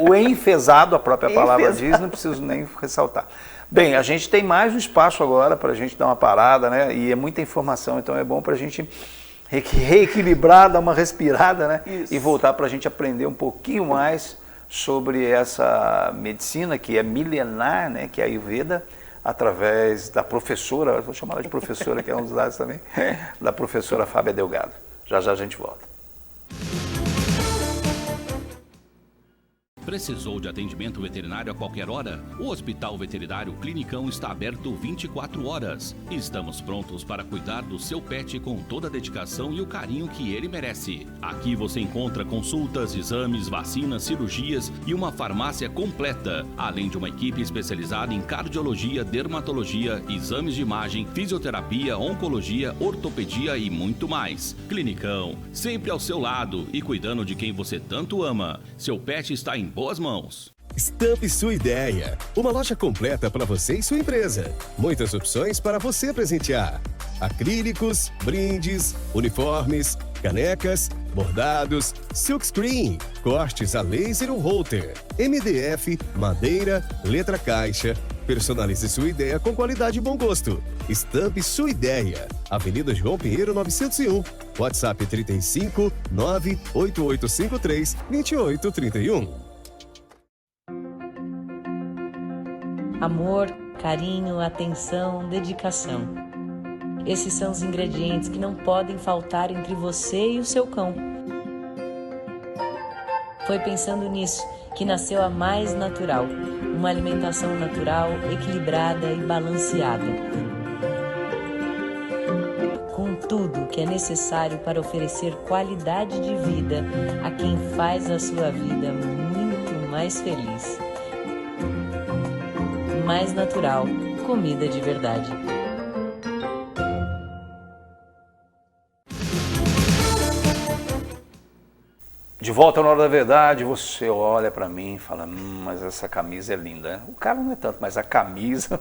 O enfesado, a própria palavra diz, não preciso nem ressaltar. Bem, a gente tem mais um espaço agora para a gente dar uma parada, né? E é muita informação, então é bom para a gente reequilibrar, dar uma respirada, né? Isso. E voltar para a gente aprender um pouquinho mais sobre essa medicina que é milenar, né? Que é a Ayurveda, através da professora, vou chamar ela de professora, que é um dos lados também, da professora Fábia Delgado. Já já a gente volta. Precisou de atendimento veterinário a qualquer hora? O Hospital Veterinário Clinicão está aberto 24 horas. Estamos prontos para cuidar do seu pet com toda a dedicação e o carinho que ele merece. Aqui você encontra consultas, exames, vacinas, cirurgias e uma farmácia completa, além de uma equipe especializada em cardiologia, dermatologia, exames de imagem, fisioterapia, oncologia, ortopedia e muito mais. Clinicão, sempre ao seu lado e cuidando de quem você tanto ama. Seu pet está em boas mãos. Estampe sua ideia. Uma loja completa para você e sua empresa. Muitas opções para você presentear. Acrílicos, brindes, uniformes, canecas, bordados, silkscreen, cortes a laser ou holter, MDF, madeira, letra caixa. Personalize sua ideia com qualidade e bom gosto. Estampe sua ideia. Avenida João Pinheiro 901. WhatsApp 35 98853 2831. Amor, carinho, atenção, dedicação. Esses são os ingredientes que não podem faltar entre você e o seu cão. Foi pensando nisso que nasceu a Mais Natural, uma alimentação natural, equilibrada e balanceada. Com tudo que é necessário para oferecer qualidade de vida a quem faz a sua vida muito mais feliz. Mais Natural, comida de verdade. De volta na hora da verdade, você olha para mim e fala, mas essa camisa é linda. O cara não é tanto, mas a camisa...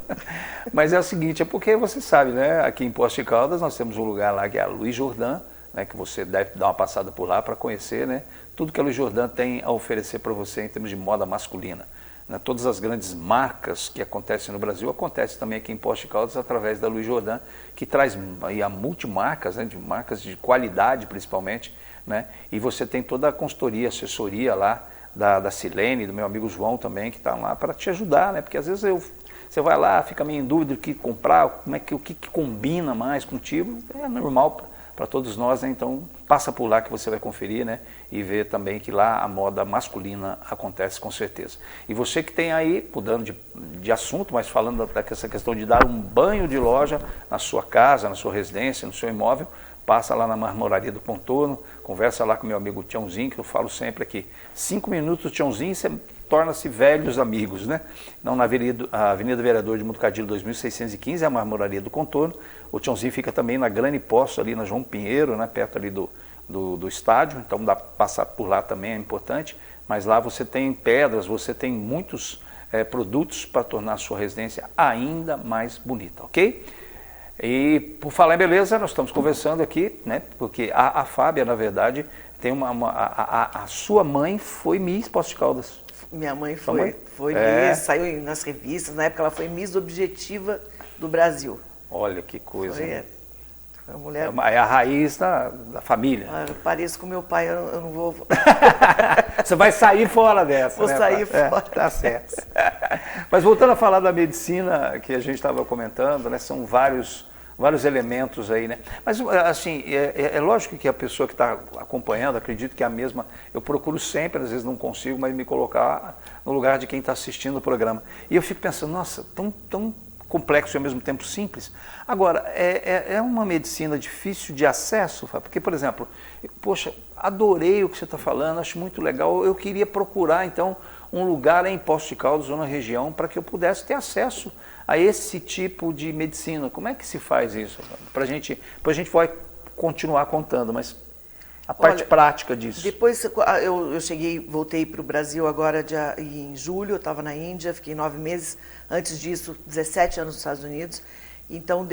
Mas é o seguinte, é porque você sabe, né? Aqui em Poços de Caldas nós temos um lugar lá que é a Luiz Jordan, né? Que você deve dar uma passada por lá para conhecer, né? Tudo que a Luiz Jordan tem a oferecer para você em termos de moda masculina. Né? Todas as grandes marcas que acontecem no Brasil acontecem também aqui em Poços de Caldas através da Luiz Jordan, que traz aí a multimarcas, né? De marcas de qualidade principalmente, né? E você tem toda a consultoria, assessoria lá da Silene, do meu amigo João também, que está lá para te ajudar, né? Porque às vezes você vai lá, fica meio em dúvida do que comprar, o que combina mais contigo, é normal para todos nós, né? Então passa por lá que você vai conferir, né? E ver também que lá a moda masculina acontece com certeza. E você que tem aí, mudando de assunto, mas falando dessa questão de dar um banho de loja na sua casa, na sua residência, no seu imóvel, passa lá na Marmoraria do Contorno, conversa lá com meu amigo Tiãozinho, que eu falo sempre aqui. 5 minutos, Tiãozinho, você torna-se velhos amigos, né? Não, na Avenida Vereador de Mutucadilo 2615, é a Marmoraria do Contorno. O Tiãozinho fica também na Grande Poço, ali na João Pinheiro, né? Perto ali do estádio, então dá para passar por lá também, é importante. Mas lá você tem pedras, você tem muitos produtos para tornar a sua residência ainda mais bonita, ok? E por falar em beleza, nós estamos conversando aqui, né? Porque a Fábia, na verdade, tem a sua mãe foi Miss Poços de Caldas. Minha mãe foi Miss, saiu nas revistas, na época ela foi Miss Objetiva do Brasil. Olha que coisa. Foi uma mulher... É a raiz da família. Eu pareço com meu pai, eu não vou... Você vai sair fora dessa, Vou né? sair fora. Tá certo. Mas voltando a falar da medicina que a gente estava comentando, né? São vários elementos aí, né? Mas, assim, é lógico que a pessoa que está acompanhando, acredito que é a mesma, eu procuro sempre, às vezes não consigo, mas me colocar no lugar de quem está assistindo o programa. E eu fico pensando, nossa, tão complexo e ao mesmo tempo simples. Agora, é uma medicina difícil de acesso, porque, por exemplo, poxa, adorei o que você está falando, acho muito legal, eu queria procurar, então, um lugar em Poços de Caldas ou na região para que eu pudesse ter acesso a esse tipo de medicina. Como é que se faz isso? Depois a gente vai continuar contando, mas a parte Olha, prática disso. Depois eu voltei para o Brasil agora em julho, eu estava na Índia, fiquei 9 meses. Antes disso, 17 anos nos Estados Unidos. Então,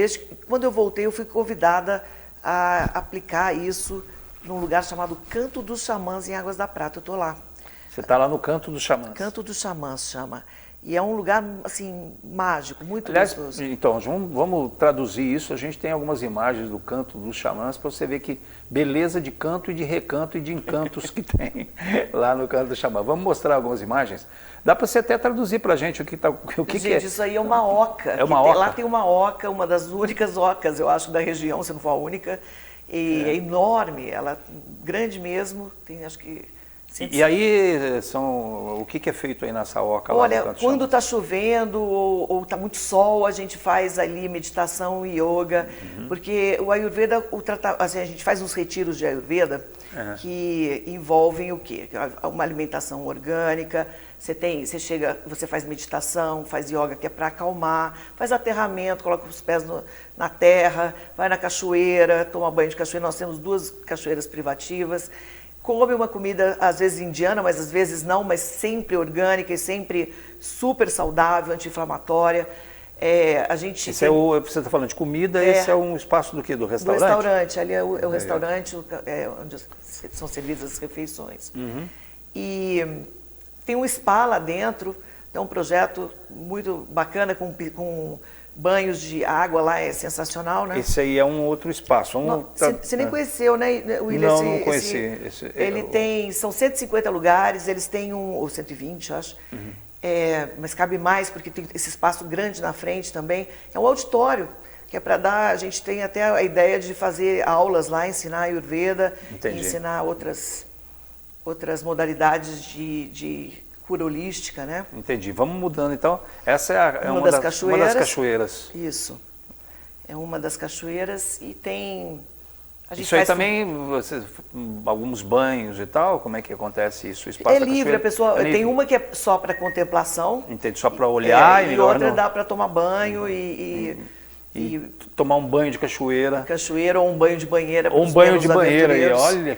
quando eu voltei, eu fui convidada a aplicar isso num lugar chamado Canto dos Xamãs, em Águas da Prata. Eu estou lá. Você está lá no Canto dos Xamãs. Canto dos Xamãs chama. E é um lugar, assim, mágico, muito Aliás, gostoso. então, vamos traduzir isso. A gente tem algumas imagens do Canto dos Xamãs para você ver que beleza de canto e de recanto e de encantos que tem lá no Canto dos Xamãs. Vamos mostrar algumas imagens? Dá para você até traduzir para a gente o que Gente, é. Isso aí é uma oca. É uma oca. Lá tem uma oca, uma das únicas ocas, eu acho, da região, se não for a única. E é enorme, ela é grande mesmo, tem acho que... E aí, o que é feito aí nessa oca lá no Olha, Canto dos quando Xamãs? está chovendo ou está muito sol, a gente faz ali meditação e yoga, porque o Ayurveda, assim, a gente faz uns retiros de Ayurveda que envolvem o quê? Uma alimentação orgânica, você faz meditação, faz yoga que é para acalmar, faz aterramento, coloca os pés na terra, vai na cachoeira, toma banho de cachoeira, nós temos 2 cachoeiras privativas, come uma comida, às vezes indiana, mas às vezes não, mas sempre orgânica e sempre super saudável, anti-inflamatória. Você está falando de comida, esse é um espaço do quê? Do restaurante? Do restaurante, ali é o restaurante onde são servidas as refeições. E tem um spa lá dentro, é um projeto muito bacana com banhos de água lá, é sensacional, né? Esse aí é um outro espaço. Você nem conheceu, né, William? Não conheci. São 150 lugares, eles têm ou 120, acho. Mas cabe mais, porque tem esse espaço grande na frente também. É um auditório, que é para a gente tem até a ideia de fazer aulas lá, ensinar Ayurveda, ensinar outras modalidades de cura holística, né? Entendi. Vamos mudando, então. Essa é uma das cachoeiras. Isso. É uma das cachoeiras e tem... Isso aí também, alguns banhos e tal, como é que acontece isso? O espaço é livre, a pessoa tem uma que é só para contemplação. Entendi, só para olhar. E outra dá para tomar banho e tomar um banho de cachoeira. Cachoeira ou um banho de banheira. Ou um banho de banheira. E olha,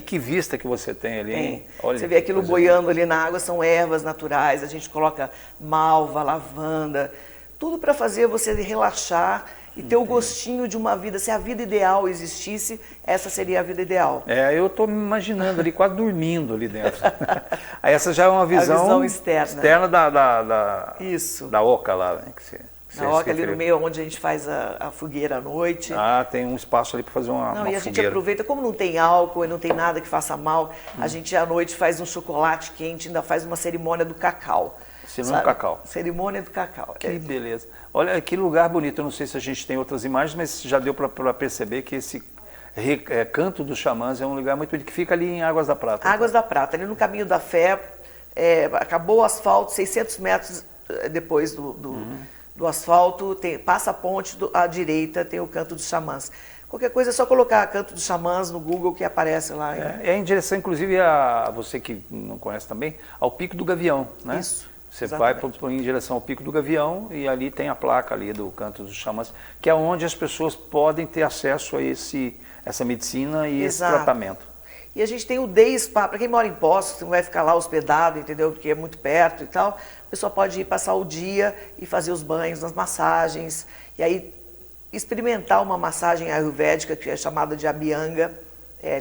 que vista que você tem ali, hein? Olha, você vê aquilo boiando ali na água, são ervas naturais, a gente coloca malva, lavanda, tudo para fazer você relaxar e ter o gostinho de uma vida. Se a vida ideal existisse, essa seria a vida ideal. Eu estou me imaginando ali, quase dormindo ali dentro. Essa já é uma visão externa da oca lá, né? Na oca ali no meio, onde a gente faz a fogueira à noite. Tem um espaço ali para fazer uma e a gente fogueira. aproveita, como não tem álcool e não tem nada que faça mal, a gente à noite faz um chocolate quente, ainda faz uma cerimônia do cacau. Cerimônia do cacau. Que beleza. Olha, que lugar bonito. Eu não sei se a gente tem outras imagens, mas já deu para perceber que esse Canto dos Xamãs é um lugar muito bonito, que fica ali em Águas da Prata. Águas da Prata, ali no Caminho da Fé, acabou o asfalto, 600 metros depois do asfalto, passa a ponte, à direita tem o Canto dos Xamãs. Qualquer coisa é só colocar Canto dos Xamãs no Google que aparece lá. É em direção, inclusive, a você que não conhece também, ao Pico do Gavião, né? Isso. Você vai em direção ao Pico do Gavião e ali tem a placa ali do Canto dos Xamãs, que é onde as pessoas podem ter acesso a essa medicina e esse tratamento. E a gente tem o Day Spa, para quem mora em Poços, não vai ficar lá hospedado, entendeu? Porque é muito perto e tal. A pessoa pode ir passar o dia e fazer os banhos, as massagens, e aí experimentar uma massagem ayurvédica, que é chamada de Abhyanga,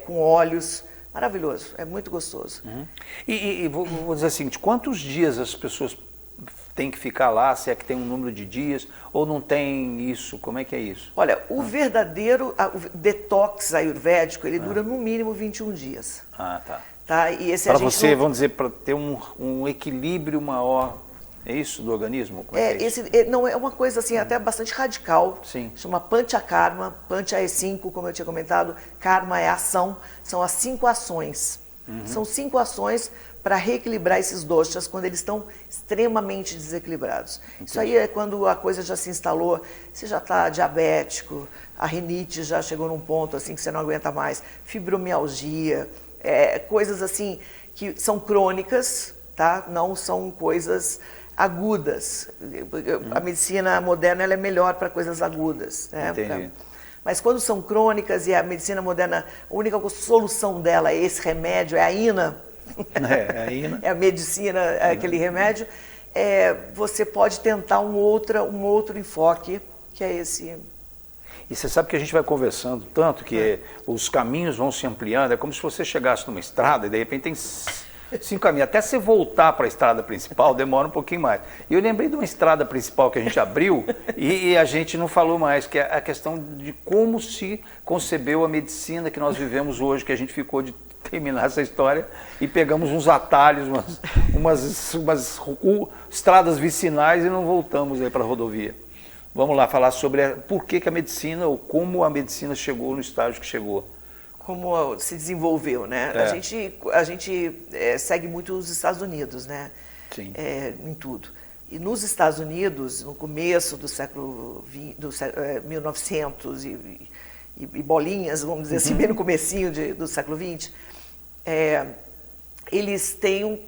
com óleos. Maravilhoso, é muito gostoso. E vou dizer assim, de quantos dias as pessoas têm que ficar lá, se é que tem um número de dias, ou não tem isso, como é que é isso? Olha, o verdadeiro o detox ayurvédico, ele dura no mínimo 21 dias. Tá? E esse para você, vamos dizer, para ter um equilíbrio maior, é isso, do organismo? Como é isso? Não, é uma coisa assim, até bastante radical. Sim. Chama Panchakarma. Pancha é 5, como eu tinha comentado. Karma é ação. São as 5 ações. São 5 ações para reequilibrar esses doshas quando eles estão extremamente desequilibrados. Entendi. Isso aí é quando a coisa já se instalou, você já está diabético, a rinite já chegou num ponto assim que você não aguenta mais, fibromialgia, coisas assim que são crônicas, tá? Não são coisas agudas. A medicina moderna ela é melhor para coisas agudas. Né? Entendi. Mas quando são crônicas e a medicina moderna, a única solução dela é esse remédio, é a ina, é a medicina, é aquele remédio, você pode tentar um outro enfoque, que é esse. E você sabe que a gente vai conversando tanto que os caminhos vão se ampliando, é como se você chegasse numa estrada e de repente tem 5 caminhos. Até você voltar para a estrada principal demora um pouquinho mais. E eu lembrei de uma estrada principal que a gente abriu e a gente não falou mais, que é a questão de como se concebeu a medicina que nós vivemos hoje, que a gente ficou de terminar essa história e pegamos uns atalhos, umas estradas vicinais e não voltamos aí para a rodovia. Vamos lá falar sobre por que a medicina, ou como a medicina chegou no estágio que chegou. Como se desenvolveu, né? A gente segue muito os Estados Unidos, né? Sim. Em tudo. E nos Estados Unidos, no começo do século 1900 e bolinhas, vamos dizer assim, bem no comecinho do século 20, eles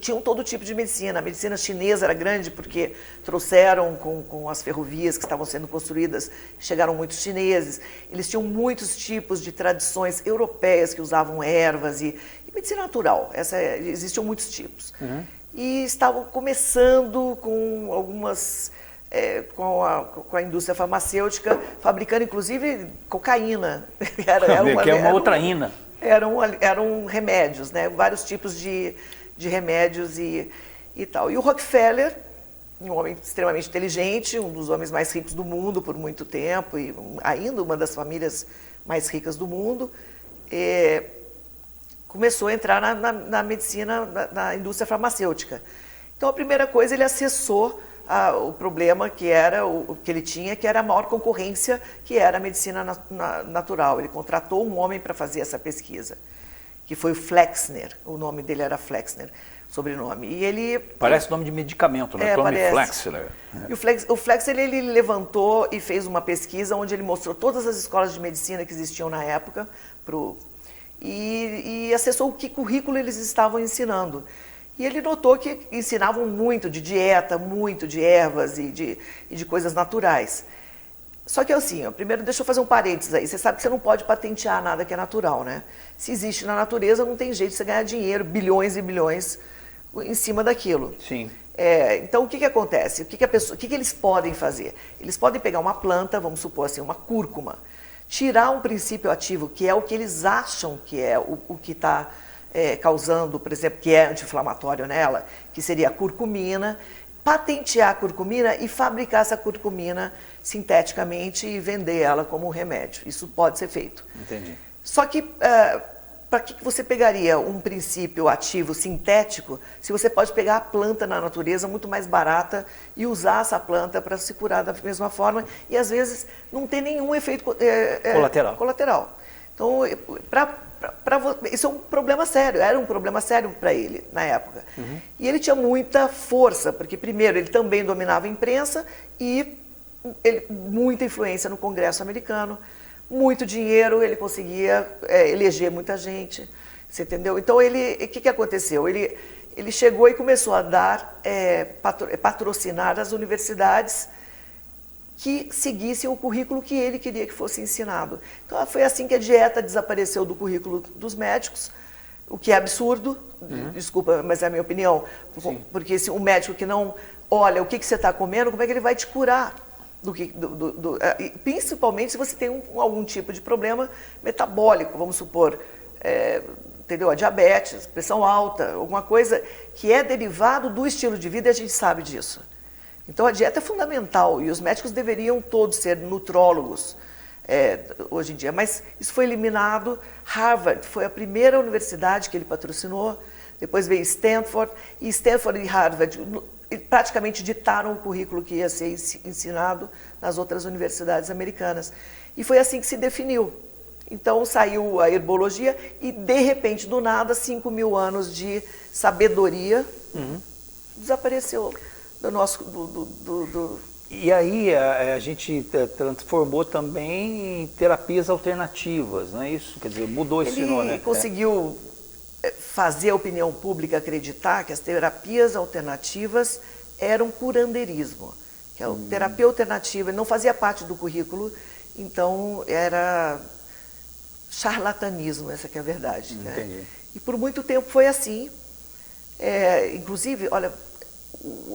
tinham todo tipo de medicina. A medicina chinesa era grande porque trouxeram com as ferrovias que estavam sendo construídas, chegaram muitos chineses. Eles tinham muitos tipos de tradições europeias que usavam ervas e medicina natural. Existiam muitos tipos. E estavam começando com algumas... com a indústria farmacêutica, fabricando inclusive cocaína. Que é uma outra ina. Eram remédios, né? Vários tipos de remédios e tal. E o Rockefeller, um homem extremamente inteligente, um dos homens mais ricos do mundo por muito tempo, e ainda uma das famílias mais ricas do mundo, começou a entrar na medicina, na indústria farmacêutica. Então, a primeira coisa, ele acessou o problema que ele tinha, que era a maior concorrência, que era a medicina natural. Ele contratou um homem para fazer essa pesquisa, que foi o Flexner. O nome dele era Flexner, sobrenome. E ele... Parece nome de medicamento, né? Flexner. E o Flexner, ele levantou e fez uma pesquisa onde ele mostrou todas as escolas de medicina que existiam na época e acessou que currículo eles estavam ensinando. E ele notou que ensinavam muito de dieta, muito de ervas e de coisas naturais. Só que assim, primeiro deixa eu fazer um parênteses aí. Você sabe que você não pode patentear nada que é natural, né? Se existe na natureza, não tem jeito de você ganhar dinheiro, bilhões e bilhões em cima daquilo. Sim. Então, o que acontece? O que eles podem fazer? Eles podem pegar uma planta, vamos supor assim, uma cúrcuma, tirar um princípio ativo, que é o que eles acham que é o que está... causando, por exemplo, que é anti-inflamatório nela, que seria a curcumina, patentear a curcumina e fabricar essa curcumina sinteticamente e vender ela como um remédio. Isso pode ser feito. Entendi. Só que, para que você pegaria um princípio ativo sintético, se você pode pegar a planta na natureza muito mais barata e usar essa planta para se curar da mesma forma e, às vezes, não ter nenhum efeito colateral. Então, isso é um problema sério, era um problema sério para ele na época. E ele tinha muita força, porque primeiro ele também dominava a imprensa e muita influência no Congresso americano, muito dinheiro, ele conseguia eleger muita gente, você entendeu? Então o que aconteceu? Ele chegou e começou a patrocinar as universidades que seguissem o currículo que ele queria que fosse ensinado. Então, foi assim que a dieta desapareceu do currículo dos médicos, o que é absurdo, desculpa, mas é a minha opinião, porque se um médico que não olha o que você está comendo, como é que ele vai te curar? Principalmente se você tem algum tipo de problema metabólico, vamos supor, entendeu? A diabetes, pressão alta, alguma coisa que é derivado do estilo de vida, e a gente sabe disso. Então, a dieta é fundamental e os médicos deveriam todos ser nutrólogos hoje em dia. Mas isso foi eliminado. Harvard foi a primeira universidade que ele patrocinou. Depois veio Stanford. E Stanford e Harvard praticamente ditaram o currículo que ia ser ensinado nas outras universidades americanas. E foi assim que se definiu. Então, saiu a herbologia e, de repente, do nada, 5.000 anos de sabedoria desapareceu. E aí a gente transformou também em terapias alternativas, não é isso? Quer dizer, mudou esse nome. Ele conseguiu fazer a opinião pública acreditar que as terapias alternativas eram curandeirismo, que a terapia alternativa não fazia parte do currículo Então, era charlatanismo, essa que é a verdade. Entendi. Né? E por muito tempo foi assim. Inclusive, olha,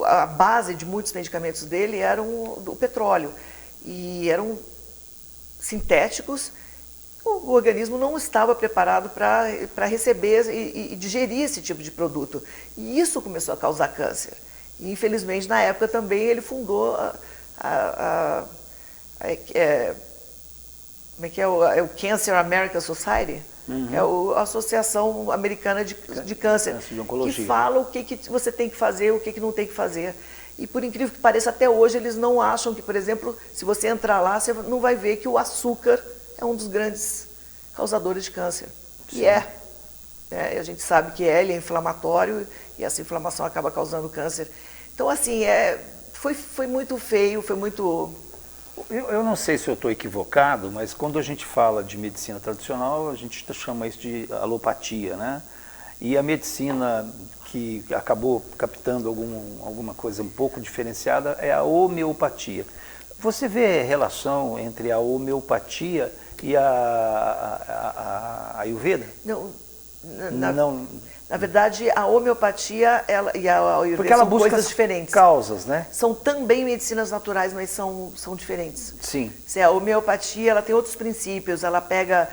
a base de muitos medicamentos dele eram o petróleo. E eram sintéticos. O organismo não estava preparado para receber e digerir esse tipo de produto. E isso começou a causar câncer. E, infelizmente, na época também ele fundou como é que é o Cancer American Society, é a Associação Americana de Câncer, de oncologia, que fala o que você tem que fazer, o que não tem que fazer. E por incrível que pareça, até hoje eles não acham que, por exemplo, se você entrar lá, você não vai ver que o açúcar é um dos grandes causadores de câncer. Sim. E a gente sabe que ele é inflamatório e essa inflamação acaba causando câncer. Então, assim, foi muito feio, foi muito... Eu não sei se eu estou equivocado, mas quando a gente fala de medicina tradicional, a gente chama isso de alopatia, né? E a medicina que acabou captando alguma coisa um pouco diferenciada é a homeopatia. Você vê relação entre a homeopatia e a Ayurveda? Não. Na Na verdade, a homeopatia e a Ayurveda porque ela são busca coisas diferentes. Causas, né? São também medicinas naturais, mas são diferentes. Sim. A homeopatia, ela tem outros princípios. Ela pega,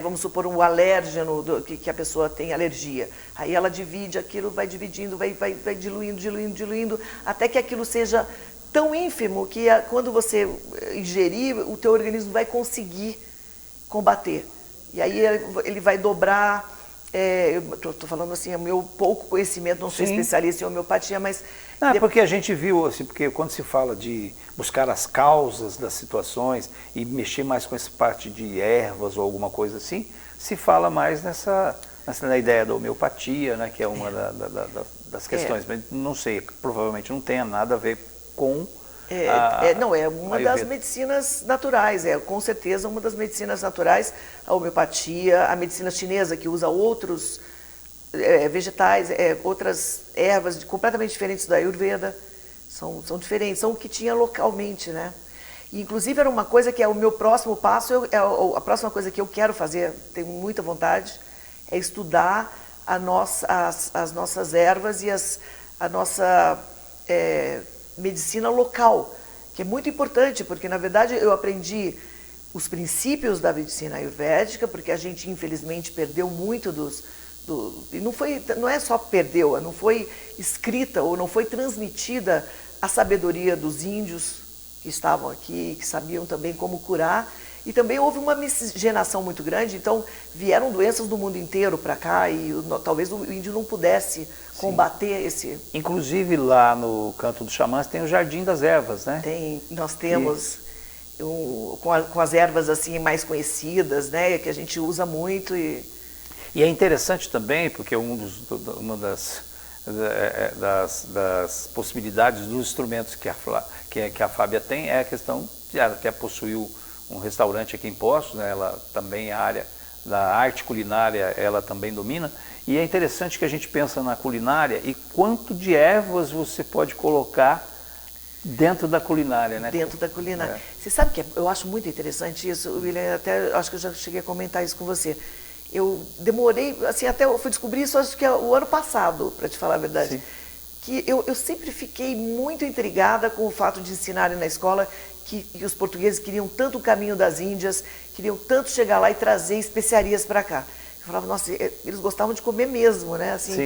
vamos supor, um alérgeno que a pessoa tem alergia. Aí ela divide aquilo, vai dividindo, vai diluindo, até que aquilo seja tão ínfimo que quando você ingerir, o teu organismo vai conseguir combater. E aí ele vai dobrar... eu estou falando assim, o meu pouco conhecimento, não sou especialista em homeopatia, mas... Porque a gente viu, assim, porque quando se fala de buscar as causas das situações e mexer mais com essa parte de ervas ou alguma coisa assim, se fala mais na ideia da homeopatia, né, que é uma das questões, mas não sei, provavelmente não tenha nada a ver com... Não, é uma das medicinas naturais, com certeza uma das medicinas naturais, a homeopatia, a medicina chinesa que usa outros vegetais, outras ervas completamente diferentes da Ayurveda, são diferentes, são o que tinha localmente, né? E, inclusive era uma coisa que é o meu próximo passo, a próxima coisa que eu quero fazer, tenho muita vontade, é estudar as nossas ervas e a nossa... medicina local, que é muito importante, porque na verdade eu aprendi os princípios da medicina ayurvédica, porque a gente infelizmente perdeu muito e não é só perdeu, não foi escrita ou não foi transmitida a sabedoria dos índios que estavam aqui, que sabiam também como curar, e também houve uma miscigenação muito grande, então vieram doenças do mundo inteiro para cá e talvez o índio não pudesse combater esse... Inclusive lá no Canto dos Xamãs tem o Jardim das Ervas, né? Nós temos com as ervas assim mais conhecidas, né, que a gente usa muito. E é interessante também, porque uma das possibilidades dos instrumentos que a Fábia tem é a questão de ela até possuiu um restaurante aqui em Poços, né? Ela também, a área da arte culinária, ela também domina. E é interessante que a gente pensa na culinária e quanto de ervas você pode colocar dentro da culinária, né? Dentro da culinária. Você sabe que eu acho muito interessante isso, William, até acho que eu já cheguei a comentar isso com você. Eu demorei, assim, até eu fui descobrir isso acho que é o ano passado, para te falar a verdade. Sim. Que eu sempre fiquei muito intrigada com o fato de ensinarem na escola que os portugueses queriam tanto o caminho das Índias, queriam tanto chegar lá e trazer especiarias para cá. Eu falava, nossa, eles gostavam de comer mesmo, né? Assim,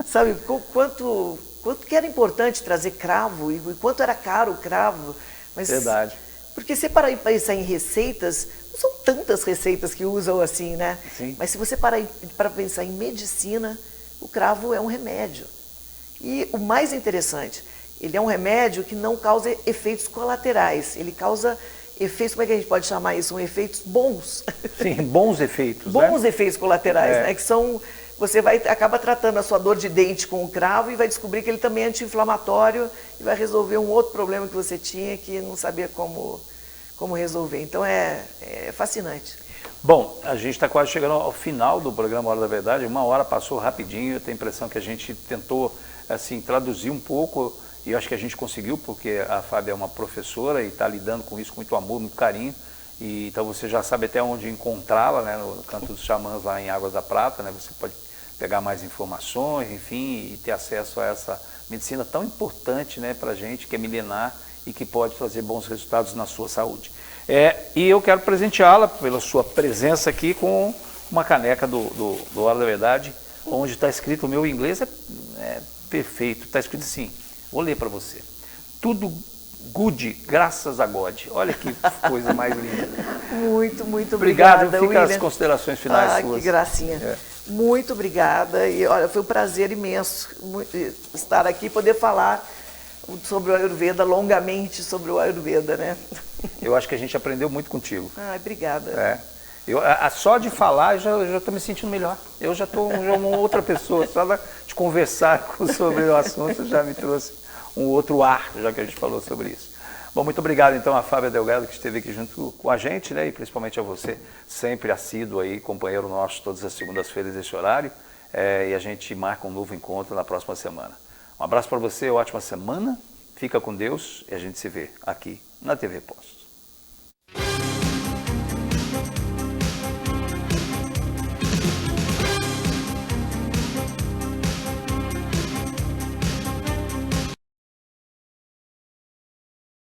sabe, quanto que era importante trazer cravo e quanto era caro o cravo. Mas, verdade. Porque se parar e pensar em receitas, não são tantas receitas que usam assim, né? Sim. Mas se você parar para pensar em medicina, o cravo é um remédio. E o mais interessante, ele é um remédio que não causa efeitos colaterais, ele causa efeitos, como é que a gente pode chamar isso? São efeitos bons. Sim, bons efeitos. Bons efeitos colaterais, né? Que são, você acaba tratando a sua dor de dente com o cravo e vai descobrir que ele também é anti-inflamatório e vai resolver um outro problema que você tinha que não sabia como resolver. Então é fascinante. Bom, a gente está quase chegando ao final do programa Hora da Verdade, 1 hora passou rapidinho, eu tenho a impressão que a gente tentou assim, traduzir um pouco, e eu acho que a gente conseguiu, porque a Fábia é uma professora e está lidando com isso com muito amor, muito carinho, E, então você já sabe até onde encontrá-la, né, no Canto dos Xamãs, lá em Águas da Prata, né, você pode pegar mais informações, enfim, e ter acesso a essa medicina tão importante, né, para a gente, que é milenar e que pode trazer bons resultados na sua saúde. E eu quero presenteá-la pela sua presença aqui com uma caneca do Hora da Verdade, onde está escrito, o meu inglês é perfeito, está escrito assim, vou ler para você. Tudo good, graças a God. Olha que coisa mais linda. Muito Obrigado, obrigada, fica William. as considerações finais suas. Que gracinha. Muito obrigada. E olha, foi um prazer imenso estar aqui e poder falar sobre o Ayurveda, longamente sobre o Ayurveda, né? Eu acho que a gente aprendeu muito contigo. Obrigada. Só de falar, eu já estou me sentindo melhor. Eu já estou uma outra pessoa. Só de conversar sobre o assunto já me trouxe um outro ar, já que a gente falou sobre isso. Bom, muito obrigado então a Fábia Delgado, que esteve aqui junto com a gente, né? E principalmente a você, sempre assíduo aí, companheiro nosso, todas as segundas-feiras desse horário. E a gente marca um novo encontro na próxima semana. Um abraço para você, ótima semana, fica com Deus e a gente se vê aqui na TV Postos.